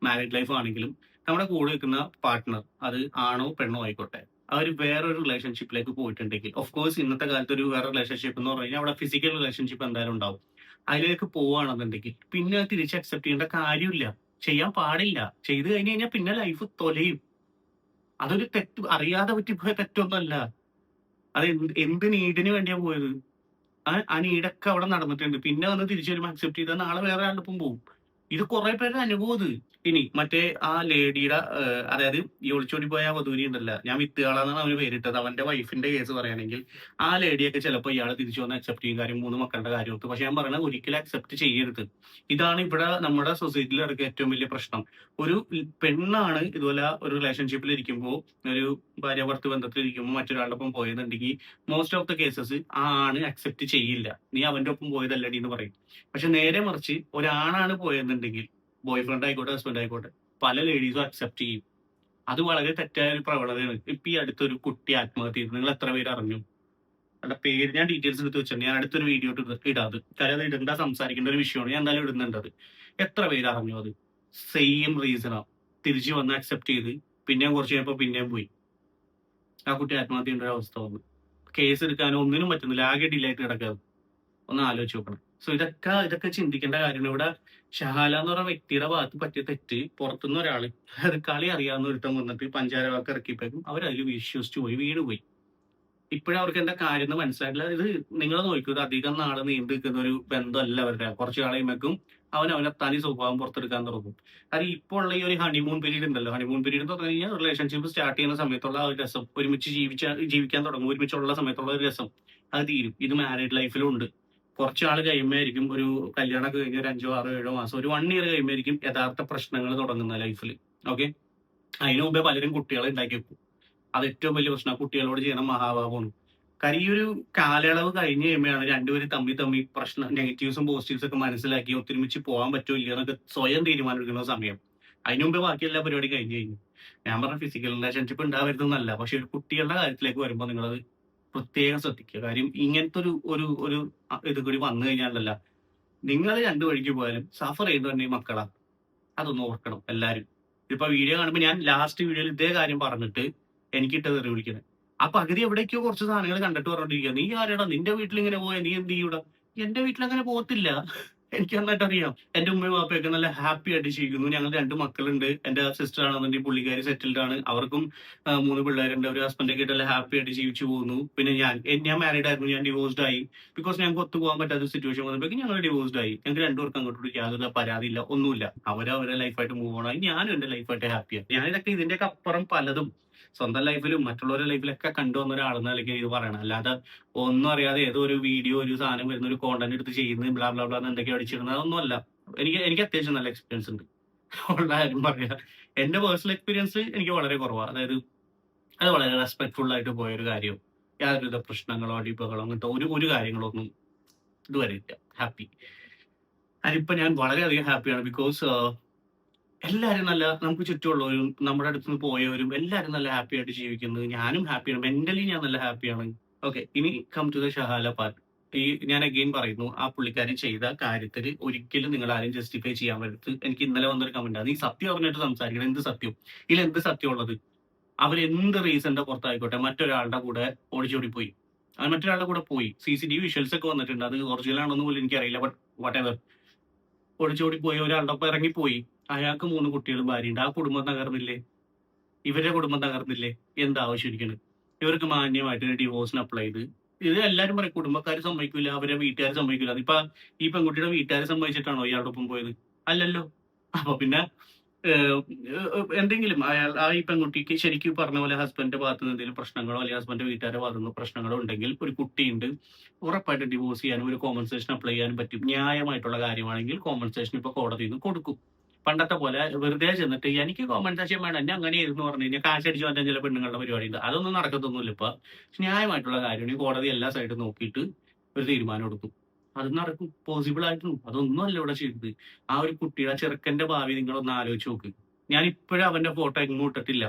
മാരീഡ് ലൈഫ് ആണെങ്കിലും, നമ്മുടെ കൂടെ നിൽക്കുന്ന പാർട്ട്ണർ അത് ആണോ പെണ്ണോ ആയിക്കോട്ടെ, അവർ വേറൊരു റിലേഷൻഷിപ്പിലേക്ക് പോയിട്ടുണ്ടെങ്കിൽ, ഓഫ് കോഴ്സ് ഇന്നത്തെ കാലത്ത് ഒരു വേറെ റിലേഷൻഷിപ്പ് എന്ന് പറഞ്ഞു കഴിഞ്ഞാൽ അവിടെ ഫിസിക്കൽ റിലേഷൻഷിപ്പ് എന്തായാലും ഉണ്ടാവും. അതിലേക്ക് പോവുകയാണെന്നുണ്ടെങ്കിൽ പിന്നെ അത് തിരിച്ച് അക്സെപ്റ്റ് ചെയ്യേണ്ട കാര്യമില്ല, ചെയ്യാൻ പാടില്ല. ചെയ്തു കഴിഞ്ഞ് കഴിഞ്ഞാൽ പിന്നെ ലൈഫ് തൊലയും. അതൊരു തെറ്റ്, അറിയാതെ പറ്റിപ്പോയ തെറ്റൊന്നുമല്ല. അത് എന്ത് നീഡിന് വേണ്ടിയാ പോയത്? ആ നീടൊക്കെ അവിടെ നടന്നിട്ടുണ്ട്. പിന്നെ വന്ന് തിരിച്ചു വരുമ്പോൾ അക്സെപ്റ്റ് ചെയ്താൽ നാളെ വേറെ ആളുടെ ഒപ്പം പോകും. ഇത് കുറെ പേരുടെ അനുഭവം ഇത്. ഇനി മറ്റേ ആ ലേഡിയുടെ അതായത് ഈ ഒളിച്ചോടി പോയ ആ വധൂരി ഉണ്ടല്ല, ഞാൻ വിത്തുകളാന്നാണ് അവന് പേരിട്ടത്, അവന്റെ വൈഫിന്റെ കേസ് പറയുകയാണെങ്കിൽ ആ ലേഡിയൊക്കെ ചിലപ്പോൾ ഇയാളെ തിരിച്ചു വന്ന് അക്സെപ്റ്റ് ചെയ്യും, കാര്യം 3 മക്കളുടെ കാര്യമൊക്കെ. പക്ഷെ ഞാൻ പറയുന്നത് ഒരിക്കലും അക്സെപ്റ്റ് ചെയ്യരുത്. ഇതാണ് ഇവിടെ നമ്മുടെ സൊസൈറ്റിയിൽ ഇറക്കിയ ഏറ്റവും വലിയ പ്രശ്നം. ഒരു പെണ്ണാണ് ഇതുപോലെ ഒരു റിലേഷൻഷിപ്പിൽ ഇരിക്കുമ്പോൾ, ഒരു ഭാര്യാഭർത്തൃ ബന്ധത്തിൽ ഇരിക്കുമ്പോൾ മറ്റൊരാളുടെ ഒപ്പം പോയതുണ്ടെങ്കിൽ മോസ്റ്റ് ഓഫ് ദ കേസസ് ആ ആണ് അക്സെപ്റ്റ് ചെയ്യില്ല. നീ അവന്റെ ഒപ്പം പോയതല്ലടി എന്ന് പറയും. പക്ഷെ നേരെ മറിച്ച് ഒരാണാണ് പോയെന്നുണ്ടെങ്കിൽ, ബോയ് ഫ്രണ്ട് ആയിക്കോട്ടെ ഹസ്ബൻഡ് ആയിക്കോട്ടെ, പല ലേഡീസും അക്സെപ്റ്റ് ചെയ്യും. അത് വളരെ തെറ്റായ ഒരു പ്രവണതയാണ്. ഇപ്പൊ ഈ അടുത്തൊരു കുട്ടി ആത്മഹത്യ ചെയ്തു, നിങ്ങൾ എത്ര പേര് അറിഞ്ഞു? അവരുടെ പേര് ഞാൻ ഡീറ്റെയിൽസ് എടുത്ത് വെച്ചിട്ടുണ്ട്, ഞാൻ അടുത്തൊരു വീഡിയോ ഇടാത്, കാര്യം അത് ഇടേണ്ട സംസാരിക്കേണ്ട ഒരു വിഷയമാണ്. ഞാൻ എന്തായാലും ഇടുന്നുണ്ട് അത്. എത്ര പേര് അറിഞ്ഞു? അത് സെയിം റീസണാ. തിരിച്ചു വന്ന് അക്സെപ്റ്റ് ചെയ്ത് പിന്നെയും കുറച്ച് കഴിഞ്ഞപ്പോ പിന്നെയും പോയി. ആ കുട്ടി ആത്മഹത്യ ചെയ്യേണ്ട ഒരു അവസ്ഥ വന്നു. കേസ് എടുക്കാനോ ഒന്നിനും പറ്റുന്നില്ല, ആകെ ഡിലേ ആയിട്ട് കിടക്കാതെ. ഒന്ന് ആലോചിച്ച് നോക്കണം. സോ ഇതൊക്കെ ചിന്തിക്കേണ്ട കാര്യമാണ്. ഇവിടെ ഷഹാല എന്ന് പറഞ്ഞ വ്യക്തിയുടെ ഭാഗത്ത് പറ്റിയ തെറ്റ് പുറത്തുനിന്ന് ഒരാള്, അത് കളി അറിയാവുന്ന ഒരുത്തം വന്നിട്ട് പഞ്ചാര വാക്ക് ഇറക്കിയപ്പോഴും അവരതിൽ വിശ്വസിച്ചു പോയി, വീട് പോയി. ഇപ്പോഴും അവർക്ക് എന്താ കാര്യം എന്ന് മനസ്സിലായിട്ടില്ല. ഇത് നിങ്ങൾ നോക്കൂ, അധികം നാള് നീണ്ടു നിൽക്കുന്ന ഒരു ബന്ധമല്ല അവരുടെ. കുറച്ച് കാലയുമ്പോഴേക്കും അവനെ തനി സ്വഭാവം പുറത്തെടുക്കാൻ തുടങ്ങും. കാരണം ഇപ്പോൾ ഉള്ള ഈ ഒരു ഹണിമൂൺ പീരീഡ് ഉണ്ടല്ലോ, ഹണിമൂൺ പീരീഡ് എന്ന് പറഞ്ഞു കഴിഞ്ഞാൽ റിലേഷൻഷിപ്പ് സ്റ്റാർട്ട് ചെയ്യുന്ന സമയത്തുള്ള ആ ഒരു രസം, ഒരുമിച്ച് ജീവിക്കാൻ തുടങ്ങും, ഒരുമിച്ചുള്ള സമയത്തുള്ള ഒരു രസം അത് തീരും. ഇത് മാരീഡ് ലൈഫിലും ഉണ്ട്. കുറച്ചാൾ കഴിയുമ്പോഴായിരിക്കും, ഒരു കല്യാണമൊക്കെ കഴിഞ്ഞ ഒരു 5, 6, 7 മാസം, ഒരു 1 ഇയർ കഴിയുമ്പോഴായിരിക്കും യഥാർത്ഥ പ്രശ്നങ്ങൾ തുടങ്ങുന്ന ലൈഫിൽ. ഓക്കെ, അതിനു മുമ്പേ പലരും കുട്ടികളെ ഉണ്ടാക്കി വെക്കും. അത് ഏറ്റവും വലിയ പ്രശ്നം, കുട്ടികളോട് ചെയ്യുന്ന മഹാഭാവമാണ്. കാര്യം ഈ ഒരു കാലയളവ് കഴിഞ്ഞ് കഴിയുമ്പോഴാണ് രണ്ടുപേരും തമ്മി പ്രശ്നം, നെഗറ്റീവ്സും പോസിറ്റീവ്സും ഒക്കെ മനസ്സിലാക്കി ഒത്തൊരുമിച്ച് പോകാൻ പറ്റുമോ ഇല്ല എന്നൊക്കെ സ്വയം തീരുമാനം എടുക്കുന്ന സമയം. അതിനു മുമ്പേ ബാക്കി എല്ലാ പരിപാടി കഴിഞ്ഞ് കഴിഞ്ഞു. ഞാൻ പറഞ്ഞ ഫിസിക്കൽ റിലേഷൻഷിപ്പ് ഉണ്ടാവരുതെന്നല്ല, പക്ഷെ ഒരു കുട്ടികളുടെ കാര്യത്തിലേക്ക് വരുമ്പോൾ നിങ്ങളത് പ്രത്യേകം ശ്രദ്ധിക്കുക. കാര്യം ഇങ്ങനത്തെ ഒരു ഇത് കൂടി വന്നു കഴിഞ്ഞാലല്ല, നിങ്ങൾ 2 വഴിക്ക് പോയാലും സഫർ ചെയ്തു തന്നെ മക്കളാ. അതൊന്ന് ഓർക്കണം എല്ലാരും. ഇപ്പൊ വീഡിയോ കാണുമ്പോൾ ഞാൻ ലാസ്റ്റ് വീഡിയോയിൽ ഇതേ കാര്യം പറഞ്ഞിട്ട് എനിക്കിട്ട് തെറി വിളിക്കുന്നത്. ആ പകുതി എവിടേക്കോ കുറച്ച് സാധനങ്ങൾ കണ്ടിട്ട് പറഞ്ഞിരിക്കുക, നീ ആരാടാ, നിന്റെ വീട്ടിൽ ഇങ്ങനെ പോയാ നീ എന്ത് ചെയ്യൂടാ? എന്റെ വീട്ടിൽ അങ്ങനെ പോകത്തില്ല. എനിക്ക് നന്നായിട്ട് അറിയാം. എന്റെ ഉമ്മയും വാപ്പയൊക്കെ നല്ല ഹാപ്പി ആയിട്ട് ജീവിക്കുന്നു. ഞങ്ങൾ 2 മക്കളുണ്ട്. എന്റെ സിസ്റ്റർ ആണെന്നുണ്ടെങ്കിൽ പുള്ളിക്കാരി സെറ്റിൽഡ് ആണ്, അവർക്കും 3 പിള്ളേരുണ്ട്. ഒരു ഹസ്ബൻഡൊക്കെ ആയിട്ട് നല്ല ഹാപ്പി ആയിട്ട് ജീവിച്ചു പോകുന്നു. പിന്നെ ഞാൻ മാരീഡ് ആയിരുന്നു, ഞാൻ ഡിവോഴ്സ്ഡ് ആയി. ബിക്കോസ് ഞങ്ങൾക്ക് ഒത്തുപോകാൻ പറ്റാത്ത സിറ്റുവേഷൻ വന്നപ്പോഴേക്കും ഞങ്ങൾ ഡിവോഴ്സ്ഡ് ആയി. ഞങ്ങൾക്ക് 2 പേർക്കും അങ്ങോട്ട് യാതൊരു പരാതിയില്ല, ഒന്നുമില്ല. അവരവരുടെ ലൈഫായിട്ട് മൂവ് ഓൺ ആയി, ഞാനും എന്റെ ലൈഫായിട്ട് ഹാപ്പിയാണ്. ഞാനിതൊക്കെ ഇതിന്റെയൊക്കെ അപ്പുറം പലതും സ്വന്തം ലൈഫിലും മറ്റുള്ളവരുടെ ലൈഫിലൊക്കെ കണ്ടുവന്ന ഒരാളെന്ന നിലയ്ക്ക് ഇത് പറയണം. അല്ലാതെ ഒന്നും അറിയാതെ ഏതോ ഒരു വീഡിയോ, ഒരു സാധനം വരുന്ന, ഒരു കോണ്ടന്റ് എടുത്ത് ചെയ്യുന്നത്, ബ്ലാ ബ്ലാ ബ്ലാ എന്തൊക്കെയോ അടിച്ചിരുന്നത്, അതൊന്നുമല്ല. എനിക്ക് അത്യാവശ്യം നല്ല എക്സ്പീരിയൻസ് ഉണ്ട്, ഉള്ള കാര്യം പറയാം. എന്റെ പേഴ്സണൽ എക്സ്പീരിയൻസ് എനിക്ക് വളരെ കുറവാണ്. അതായത് അത് വളരെ റെസ്പെക്ട്ഫുൾ ആയിട്ട് പോയൊരു കാര്യം. യാതൊരുവിധ പ്രശ്നങ്ങളോ അടിപ്പകളോ അങ്ങനത്തെ ഒരു കാര്യങ്ങളൊന്നും ഇതുവരെ ഇല്ല. ഹാപ്പി. അതിപ്പോ ഞാൻ വളരെയധികം ഹാപ്പിയാണ്. ബിക്കോസ് എല്ലാരും നല്ല നമുക്ക് ചുറ്റുമുള്ളവരും നമ്മുടെ അടുത്ത് നിന്ന് പോയവരും എല്ലാരും നല്ല ഹാപ്പി ആയിട്ട് ജീവിക്കുന്നത്. ഞാനും ഹാപ്പിയാണ്. മെന്റലി ഞാൻ നല്ല ഹാപ്പിയാണ്. ഓക്കെ. ഇനി കം ടു ദ ഷഹാല പാർട്ട്. ഞാൻ അഗെയിൻ പറയുന്നു, ആ പുള്ളിക്കാരി ചെയ്ത കാര്യത്തിൽ ഒരിക്കലും നിങ്ങൾ ആരും ജസ്റ്റിഫൈ ചെയ്യാൻ പറ്റരുത്. എനിക്ക് ഇന്നലെ വന്നൊരു കമന്റ് ആണ്, നീ സത്യം പറഞ്ഞിട്ട് സംസാരിക്കണം. എന്ത് സത്യം? ഇതിലെന്ത് സത്യം ഉള്ളത്? അവരെന്ത് റീസണിന്റെ പുറത്തായിക്കോട്ടെ മറ്റൊരാളുടെ കൂടെ ഓടിച്ചോടി പോയി. അത് മറ്റൊരാളുടെ കൂടെ പോയി. CCTV വിഷ്വൽസ് ഒക്കെ വന്നിട്ടുണ്ട്. അത് ഒറിജിനൽ ആണെന്ന് പോലും എനിക്കറിയില്ല. But what ever. ഒളിച്ചോടി പോയി ഒരാളുടെ ഒപ്പം ഇറങ്ങിപ്പോയി. അയാൾക്ക് 3 കുട്ടികളും ഭാര്യയുണ്ട്. ആ കുടുംബം തകർന്നില്ലേ? ഇവരുടെ കുടുംബം തകർന്നില്ലേ? എന്താ ആവശ്യം ഇരിക്കണ്? ഇവർക്ക് മാന്യമായിട്ട് ഡിവോഴ്സിന് അപ്ലൈ ചെയ്ത്, ഇത് എല്ലാരും പറയും കുടുംബക്കാർ സമ്മതിക്കില്ല, അവരെ വീട്ടുകാർ സമ്മതിക്കില്ല. ഇപ്പൊ ഈ പെൺകുട്ടിയുടെ വീട്ടുകാരെ സമ്മതിച്ചിട്ടാണോ ഇയാളുടെ ഒപ്പം പോയത്? അല്ലല്ലോ. അപ്പൊ പിന്നെ എന്തെങ്കിലും ഈ പെൺകുട്ടിക്ക് ശരിക്കും പറഞ്ഞ പോലെ ഹസ്ബൻഡിന്റെ ഭാഗത്ത് നിന്ന് എന്തെങ്കിലും പ്രശ്നങ്ങളോ അല്ലെങ്കിൽ ഹസ്ബൻഡിന്റെ വീട്ടുകാരുടെ ഭാഗത്ത് നിന്ന് പ്രശ്നങ്ങളോ ഉണ്ടെങ്കിൽ ഒരു കുട്ടിയുണ്ട്, ഉറപ്പായിട്ട് ഡിവോഴ്സ് ചെയ്യാനും ഒരു കോമ്പൻസേഷൻ അപ്ലൈ ചെയ്യാനും പറ്റും. ന്യായമായിട്ടുള്ള കാര്യമാണെങ്കിൽ കോമ്പൻസേഷൻ ഇപ്പൊ കോടതിയിൽ നിന്ന് കൊടുക്കും. പണ്ടത്തെ പോലെ വെറുതെ ചെന്നിട്ട് എനിക്ക് കോമ്പൻസേഷൻ വേണം, എന്നെ അങ്ങനെയായിരുന്നു പറഞ്ഞു കഴിഞ്ഞാൽ കാശടിച്ചു മാറ്റാൻ ചില പെണ്ണുങ്ങളുടെ പരിപാടി ഉണ്ട്. അതൊന്നും നടക്കത്തൊന്നുമില്ല. ഇപ്പൊ ന്യായമായിട്ടുള്ള കാര്യമാണ് കോടതി എല്ലാ സൈഡും നോക്കിയിട്ട് ഒരു തീരുമാനം എടുക്കും. അത് നടക്കും, പോസിബിൾ ആയിട്ടും. അതൊന്നും അല്ല ഇവിടെ ചെയ്തത്. ആ ഒരു കുട്ടിയുടെ ചെറുക്കന്റെ ഭാവി നിങ്ങളൊന്ന് ആലോചിച്ച് നോക്ക്. ഞാൻ ഇപ്പോഴും അവന്റെ ഫോട്ടോ എങ്ങും ഇട്ടിട്ടില്ല.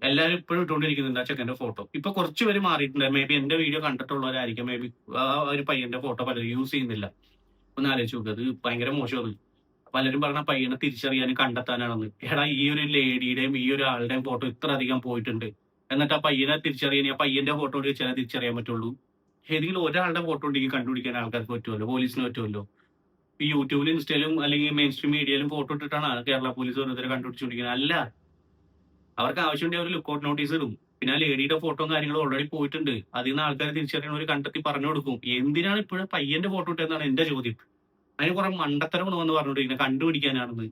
എല്ലാവരും ഇപ്പോഴും ഇട്ടുകൊണ്ടിരിക്കുന്നുണ്ട് ആ ചെക്കന്റെ ഫോട്ടോ. ഇപ്പൊ കുറച്ച് പേര് മാറിയിട്ടുണ്ട്. മേ ബി എന്റെ വീഡിയോ കണ്ടിട്ടുള്ളവരായിരിക്കും. മേ ബി ആ ഒരു പയ്യന്റെ ഫോട്ടോ പലരും യൂസ് ചെയ്യുന്നില്ല. ഒന്ന് ആലോചിച്ച് നോക്ക്. അത് ഭയങ്കര മോശമാണ്. പലരും പറഞ്ഞ പയ്യനെ തിരിച്ചറിയാനും കണ്ടെത്താനാണെന്ന്. എടാ, ഈ ഒരു ലേഡിയുടെയും ഈ ഒരു ആളുടെയും ഫോട്ടോ ഇത്ര അധികം പോയിട്ടുണ്ട്. എന്നിട്ട് ആ പയ്യനെ തിരിച്ചറിയാൻ ആ പയ്യന്റെ ഫോട്ടോ വെച്ചാൽ തിരിച്ചറിയാൻ പറ്റുള്ളൂ. ഏതെങ്കിലും ഒരാളുടെ ഫോട്ടോ ഉണ്ടെങ്കിൽ കണ്ടുപിടിക്കാൻ ആൾക്കാർക്ക് പറ്റുമല്ലോ, പോലീസിന് പറ്റുമല്ലോ. ഈ യൂട്യൂബിലും ഇൻസ്റ്റയിലും അല്ലെങ്കിൽ മെയിൻ സ്ട്രീം മീഡിയയിലും ഫോട്ടോ ഇട്ടിട്ടാണ് കേരള പോലീസ് ഓരോരുത്തരെ കണ്ടുപിടിച്ചുകൊണ്ടിരിക്കുന്നത്. അല്ല, അവർക്ക് ആവശ്യമുണ്ടെങ്കിൽ അവർ ലുക്കൗട്ട് നോട്ടീസ് ഇടും. പിന്നെ ആ ലേഡിയുടെ ഫോട്ടോ കാര്യങ്ങളും ഓൾറെഡി പോയിട്ടുണ്ട്. അതിൽ നിന്ന് ആൾക്കാരെ തിരിച്ചറിയണവർ കണ്ടെത്തി പറഞ്ഞു കൊടുക്കും. എന്തിനാണ് ഇപ്പോഴും പയ്യന്റെ ഫോട്ടോ ഇട്ടെന്നാണ് എന്റെ ചോദ്യം. അതിന് കുറെ മണ്ടത്തരം എന്ന് പറഞ്ഞുകൊണ്ടിരിക്കുന്നത് കണ്ടുപിടിക്കാനാണെന്ന്.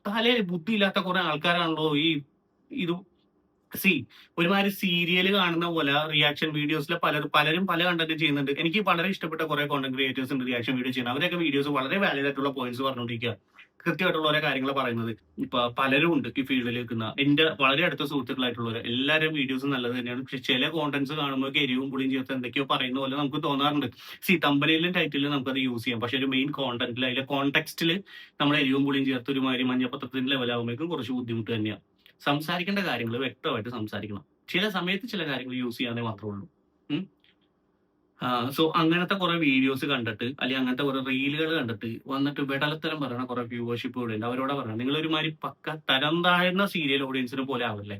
തലയിൽ ബുദ്ധിയില്ലാത്ത കുറെ ആൾക്കാരാണല്ലോ ഇത്. ഒരുമാതിരി സീരിയൽ കാണുന്ന പോലെ റിയാക്ഷൻ വീഡിയോസിലെ പലരും പല കണ്ടന്റ് ചെയ്യുന്നുണ്ട്. എനിക്ക് വളരെ ഇഷ്ടപ്പെട്ട കുറെ കോണ്ടന്റ് ക്രിയേറ്റേഴ്സ് ഉണ്ട് റിയാക്ഷൻ വീഡിയോ ചെയ്യുന്നത്. അവരൊക്കെ വീഡിയോസ് വളരെ വാലിഡ് ആയിട്ടുള്ള പോയിന്റ്സ് പറഞ്ഞുകൊണ്ടിരിക്കുക, കൃത്യമായിട്ടുള്ള ഓരോ കാര്യങ്ങൾ പറയുന്നത്. ഇപ്പൊ പലരും ഉണ്ട് ഈ ഫീൽഡിൽ നിൽക്കുന്ന എന്റെ വളരെ അടുത്ത സുഹൃത്തുക്കളായിട്ടുള്ളവർ. എല്ലാവരും വീഡിയോസ് നല്ലത് തന്നെയാണ്. പക്ഷെ ചില കോണ്ടന്റ്സ് കാണുമ്പോൾ എരിവും പുളിയും ചേർത്ത് എന്തൊക്കെയോ പറയുന്ന പോലെ നമുക്ക് തോന്നാറുണ്ട്. തമ്പനയിലും ടൈറ്റിലും നമുക്കത് യൂസ് ചെയ്യാം. പക്ഷെ ഒരു മെയിൻ കോണ്ടന്റിൽ അതിലെ കോണ്ടെക്സ്റ്റിൽ നമ്മൾ എരിവും പുളിയും ചേർത്ത് ഒരുമാതിരി മഞ്ഞപ്പത്രത്തിന്റെ ലെവലാകുമ്പോഴേക്കും കുറച്ച് ബുദ്ധിമുട്ട് തന്നെയാണ്. സംസാരിക്കേണ്ട കാര്യങ്ങൾ വ്യക്തമായിട്ട് സംസാരിക്കണം. ചില സമയത്ത് ചില കാര്യങ്ങൾ യൂസ് ചെയ്യാനേ മാത്രമേ ഉള്ളൂ. സോ അങ്ങനത്തെ കുറെ വീഡിയോസ് കണ്ടിട്ട് അല്ലെങ്കിൽ അങ്ങനത്തെ കുറെ റീലുകൾ കണ്ടിട്ട് വന്നിട്ട് വെടലത്തരം പറയണ കുറെ വ്യൂവർഷിപ്പ് കൂടെ ഉണ്ട്. അവരോട് പറയണം, നിങ്ങൾ ഒരുമാതിരി പക്ക തരം താഴ്ന്ന സീരിയൽ ഓഡിയൻസിനെ പോലെ ആവല്ലേ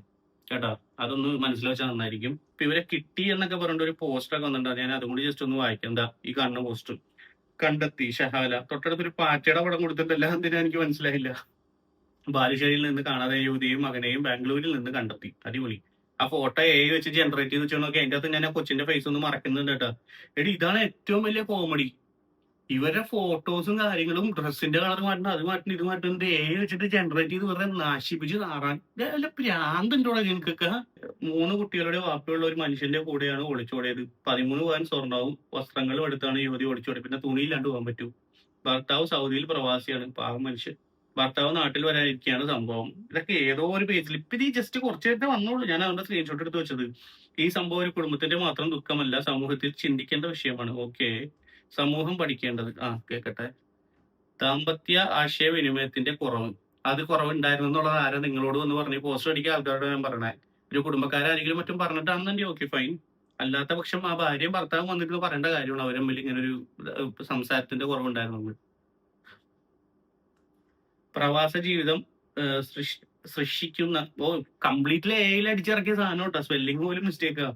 കേട്ടോ. അതൊന്ന് മനസ്സിലാച്ചാൽ നന്നായിരിക്കും. ഇപ്പൊ ഇവരെ കിട്ടി എന്നൊക്കെ പറഞ്ഞിട്ട് ഒരു പോസ്റ്റർ ഒക്കെ വന്നിട്ടുണ്ട്. ഞാൻ അതും കൂടി ജസ്റ്റ് ഒന്ന് വായിക്കാം. എന്താ ഈ കാണുന്ന പോസ്റ്റർ? കണ്ടെത്തി ഷഹാല. തൊട്ടടുത്തൊരു പാറ്റയുടെ പടം കൊടുത്തിട്ടല്ല, എന്തിനാ എനിക്ക് മനസ്സിലായില്ല. ബാലുശ്ശേരിയിൽ നിന്ന് കാണാതെ യുവതിയും മകനെയും ബാംഗ്ലൂരിൽ നിന്ന് കണ്ടെത്തി. അടിപൊളി. ആ ഫോട്ടോ വെച്ച് ജനറേറ്റ് ചെയ്ത് വെച്ച് നോക്കി. അതിന്റെ അകത്ത് ഞാൻ ആ കൊച്ചിന്റെ ഫേസ് ഒന്ന് മറക്കുന്നുണ്ട് കേട്ടോ. ഇതാണ് ഏറ്റവും വലിയ കോമഡി. ഇവരുടെ ഫോട്ടോസും കാര്യങ്ങളും ഡ്രസ്സിന്റെ കളർ മാറ്റണം, അത് മാറ്റണം, ഇത് മാറ്റുന്നത് വെച്ചിട്ട് ജനറേറ്റ് ചെയ്ത് വെറുതെ നശിപ്പിച്ച് നാറാൻ. വല്ല പ്രാന്തുണ്ടോടെ നിനക്കൊക്കെ? 3 കുട്ടികളുടെ വാപ്പയുള്ള ഒരു മനുഷ്യന്റെ കൂടെയാണ് ഒളിച്ചോടിയത്. 13 പവൻ സ്വർണ്ണവും വസ്ത്രങ്ങളും എടുത്താണ് യുവതി ഒളിച്ചോടിയത്. പിന്നെ തുണിയില്ലാണ്ട് പോകാൻ പറ്റൂ. ഭർത്താവ് സൗദിയിൽ പ്രവാസിയാണ്. പാവം മനുഷ്യൻ. ഭർത്താവ് നാട്ടിൽ വരാനിരിക്കുകയാണ് സംഭവം. ഇതൊക്കെ ഏതോ ഒരു പേജിൽ ഇപ്പൊ ഇത് ജസ്റ്റ് കുറച്ച് നേരത്തെ വന്നോളൂ. ഞാൻ അവരുടെ സ്ക്രീൻഷോട്ട് എടുത്ത് വെച്ചത്. ഈ സംഭവം ഒരു കുടുംബത്തിന്റെ മാത്രം ദുഃഖമല്ല, സമൂഹത്തിൽ ചിന്തിക്കേണ്ട വിഷയമാണ്. ഓക്കെ, സമൂഹം പഠിക്കേണ്ടത്. കേക്കട്ടെ. ദാമ്പത്യ ആശയവിനിമയത്തിന്റെ കുറവ്, അത് കുറവുണ്ടായിരുന്നു എന്നുള്ളത് ആരാ നിങ്ങളോട് എന്ന് പറഞ്ഞ് പോസ്റ്റർ അടിക്കുക ആൾക്കാരോട് ഞാൻ പറഞ്ഞേ. ഒരു കുടുംബക്കാരാരെങ്കിലും മറ്റും പറഞ്ഞിട്ടാണെന്നുണ്ടെങ്കിൽ ഓക്കെ ഫൈൻ. അല്ലാത്ത പക്ഷം ആ ഭാര്യയും ഭർത്താവും വന്നിട്ട് പറയേണ്ട കാര്യമാണ് അവരെ തമ്മിൽ ഇങ്ങനെ ഒരു സംസാരത്തിന്റെ കുറവുണ്ടായിരുന്നു. പ്രവാസ ജീവിതം സൃഷ്ടിക്കുന്ന കംപ്ലീറ്റ്ലി എയിൽ അടിച്ചിറക്കിയ സാധനം കേട്ടോ. സ്പെല്ലിംഗ് പോലും മിസ്റ്റേക്കാ.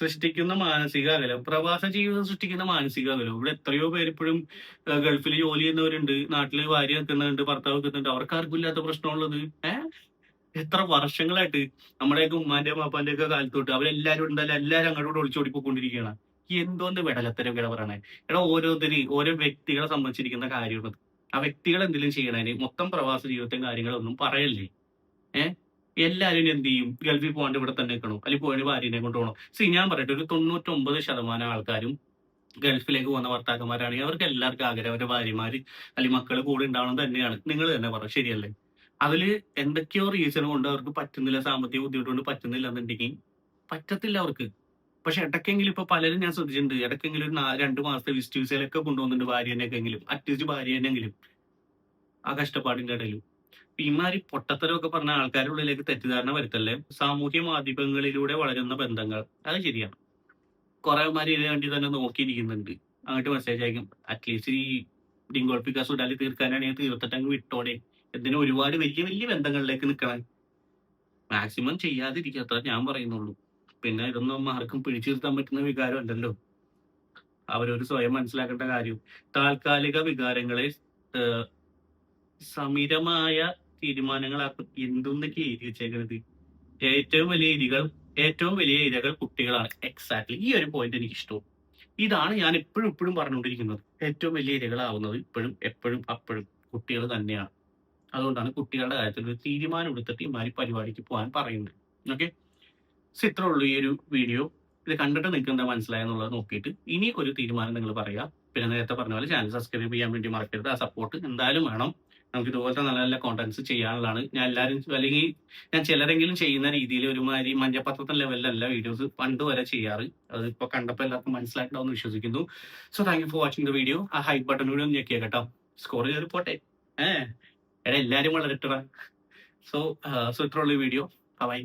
സൃഷ്ടിക്കുന്ന മാനസിക അകലം. പ്രവാസ ജീവിതം സൃഷ്ടിക്കുന്ന മാനസിക അകലം. ഇവിടെ എത്രയോ പേര് ഇപ്പോഴും ഗൾഫിൽ ജോലി ചെയ്യുന്നവരുണ്ട്, നാട്ടില് ഭാര്യ നിൽക്കുന്നുണ്ട്, ഭർത്താവ് നിൽക്കുന്നുണ്ട്. അവർക്ക് ആർക്കും ഇല്ലാത്ത പ്രശ്നമുള്ളത്. എത്ര വർഷങ്ങളായിട്ട് നമ്മുടെയൊക്കെ ഉമ്മാന്റെ മാപ്പാന്റെ ഒക്കെ കാലത്തോട്ട് അവരെല്ലാരും ഉണ്ടല്ലോ, എല്ലാരും അങ്ങോട്ട് ഒളിച്ചോടി പോയിക്കൊണ്ടിരിക്കുകയാണ്. എന്തോന്ന് വിടലത്തരം ഇവിടെ പറയണേ. ഓരോരുത്തര് ഓരോ വ്യക്തികളെ സംബന്ധിച്ചിരിക്കുന്ന കാര്യമാണ്. ആ വ്യക്തികൾ എന്തെങ്കിലും ചെയ്യണതിന് മൊത്തം പ്രവാസ ജീവിതത്തെയും കാര്യങ്ങളൊന്നും പറയല്ലേ. എല്ലാവരും എന്ത് ചെയ്യും? ഗൾഫിൽ പോകാണ്ട് ഇവിടെ തന്നെ നിൽക്കണോ, അല്ലെങ്കിൽ പോയി ഭാര്യനെ കൊണ്ടുപോകണോ? ഞാൻ പറയട്ടെ, ഒരു 99% ആൾക്കാരും ഗൾഫിലേക്ക് പോകുന്ന ഭർത്താക്കന്മാരാണെങ്കിൽ അവർക്ക് എല്ലാവർക്കും ആഗ്രഹം അവരുടെ ഭാര്യമാര് അല്ലെങ്കിൽ മക്കള് കൂടെ ഉണ്ടാവണം തന്നെയാണ്. നിങ്ങൾ തന്നെ പറ, ശരിയല്ലേ? അതില് എന്തൊക്കെയോ റീസൺ കൊണ്ട് അവർക്ക് പറ്റുന്നില്ല, സാമ്പത്തിക ബുദ്ധിമുട്ട് കൊണ്ട് പറ്റുന്നില്ല എന്നുണ്ടെങ്കിൽ പറ്റത്തില്ല അവർക്ക്. പക്ഷെ ഇടയ്ക്കെങ്കിലും ഇപ്പൊ പലരും ഞാൻ ശ്രദ്ധിച്ചിട്ടുണ്ട്, ഇടയ്ക്കെങ്കിലും ഒരു 2 മാസത്തെ വിസിറ്റ് വിസയിലൊക്കെ കൊണ്ടുപോകുന്നുണ്ട് ഭാര്യനെക്കെങ്കിലും, അറ്റ്ലീസ്റ്റ് ഭാര്യനെങ്കിലും ആ കഷ്ടപ്പാടിന്റെ ഇടയിലും. ഇമാരി പൊട്ടത്തരമൊക്കെ പറഞ്ഞ ആൾക്കാരുടെ ഉള്ളിലേക്ക് തെറ്റിദ്ധാരണ വരുത്തല്ലേ. സാമൂഹ്യ മാധ്യമങ്ങളിലൂടെ വളരുന്ന ബന്ധങ്ങൾ അത് ശരിയാണ്. കുറേമാര് ഇതിനു വേണ്ടി തന്നെ നോക്കിയിരിക്കുന്നുണ്ട്. അങ്ങോട്ട് മെസ്സേജ് അയക്കും. അറ്റ്ലീസ്റ്റ് ഈ ഡിങ്കോൾപ്പിക്ക സുഡാലി തീർക്കാനാണെങ്കിൽ തീർത്തിട്ട് അങ്ങ് വിട്ടോടെ. എന്തിനാ ഒരുപാട് വലിയ വലിയ ബന്ധങ്ങളിലേക്ക് നിൽക്കണം. മാക്സിമം ചെയ്യാതിരിക്കുക, അത്ര ഞാൻ പറയുന്നുള്ളൂ. പിന്നെ ഇതൊന്നും ആർക്കും പിടിച്ചു നിർത്താൻ പറ്റുന്ന വികാരം അല്ലല്ലോ. അവരൊരു സ്വയം മനസ്സിലാക്കേണ്ട കാര്യം. താൽക്കാലിക വികാരങ്ങളെ ഏഹ്, സമീരമായ തീരുമാനങ്ങളാക്കും. എന്തൊന്നൊക്കെ എഴുതി വെച്ചേക്കണത്. ഏറ്റവും വലിയ ഇരകൾ കുട്ടികളാണ്. എക്സാക്ട്ലി ഈ ഒരു പോയിന്റ് എനിക്ക് ഇഷ്ടവും. ഇതാണ് ഞാൻ എപ്പോഴും പറഞ്ഞുകൊണ്ടിരിക്കുന്നത്. ഏറ്റവും വലിയ ഇരകളാവുന്നത് ഇപ്പോഴും എപ്പോഴും അപ്പോഴും കുട്ടികൾ തന്നെയാണ്. അതുകൊണ്ടാണ് കുട്ടികളുടെ കാര്യത്തിൽ ഒരു തീരുമാനം എടുത്തിട്ട് ഇമാതിരി പരിപാടിക്ക് പോകാൻ പറയുന്നത്. ഓക്കെ, ഇത്രേ ഉള്ളൂ ഈ ഒരു വീഡിയോ. ഇത് കണ്ടിട്ട് നിങ്ങൾക്ക് എന്താ മനസ്സിലായെന്നുള്ളത് നോക്കിയിട്ട് ഇനി ഒരു തീരുമാനം നിങ്ങൾ പറയുക. പിന്നെ നേരത്തെ പറഞ്ഞ പോലെ ചാനൽ സബ്സ്ക്രൈബ് ചെയ്യാൻ വേണ്ടി മറക്കരുത്. ആ സപ്പോർട്ട് എന്തായാലും വേണം. നമുക്ക് ഇതുപോലത്തെ നല്ല നല്ല കോണ്ടന്റ്സ് ചെയ്യാനുള്ളതാണ്. ഞാൻ എല്ലാവരും അല്ലെങ്കിൽ ഞാൻ ചിലരെങ്കിലും ചെയ്യുന്ന രീതിയിൽ ഒരുമാതിരി മഞ്ഞപ്പത്രത്തെ ലെവലിലല്ല വീഡിയോസ് പണ്ട് വരെ ചെയ്യാറ്. അത് ഇപ്പൊ കണ്ടപ്പോൾ എല്ലാവർക്കും മനസ്സിലായിട്ടുണ്ടാവും വിശ്വസിക്കുന്നു. So thank you for watching the video. ആ ഹൈപ്പ് ബട്ടൺ കൂടി ഒന്ന് ഞെക്കിയ കേട്ടോ. സ്കോർ കയറി പോട്ടെ. എടാ എല്ലാരും വളരട്ടെ. സോ ഇത്രയുള്ള വീഡിയോ. ബൈ.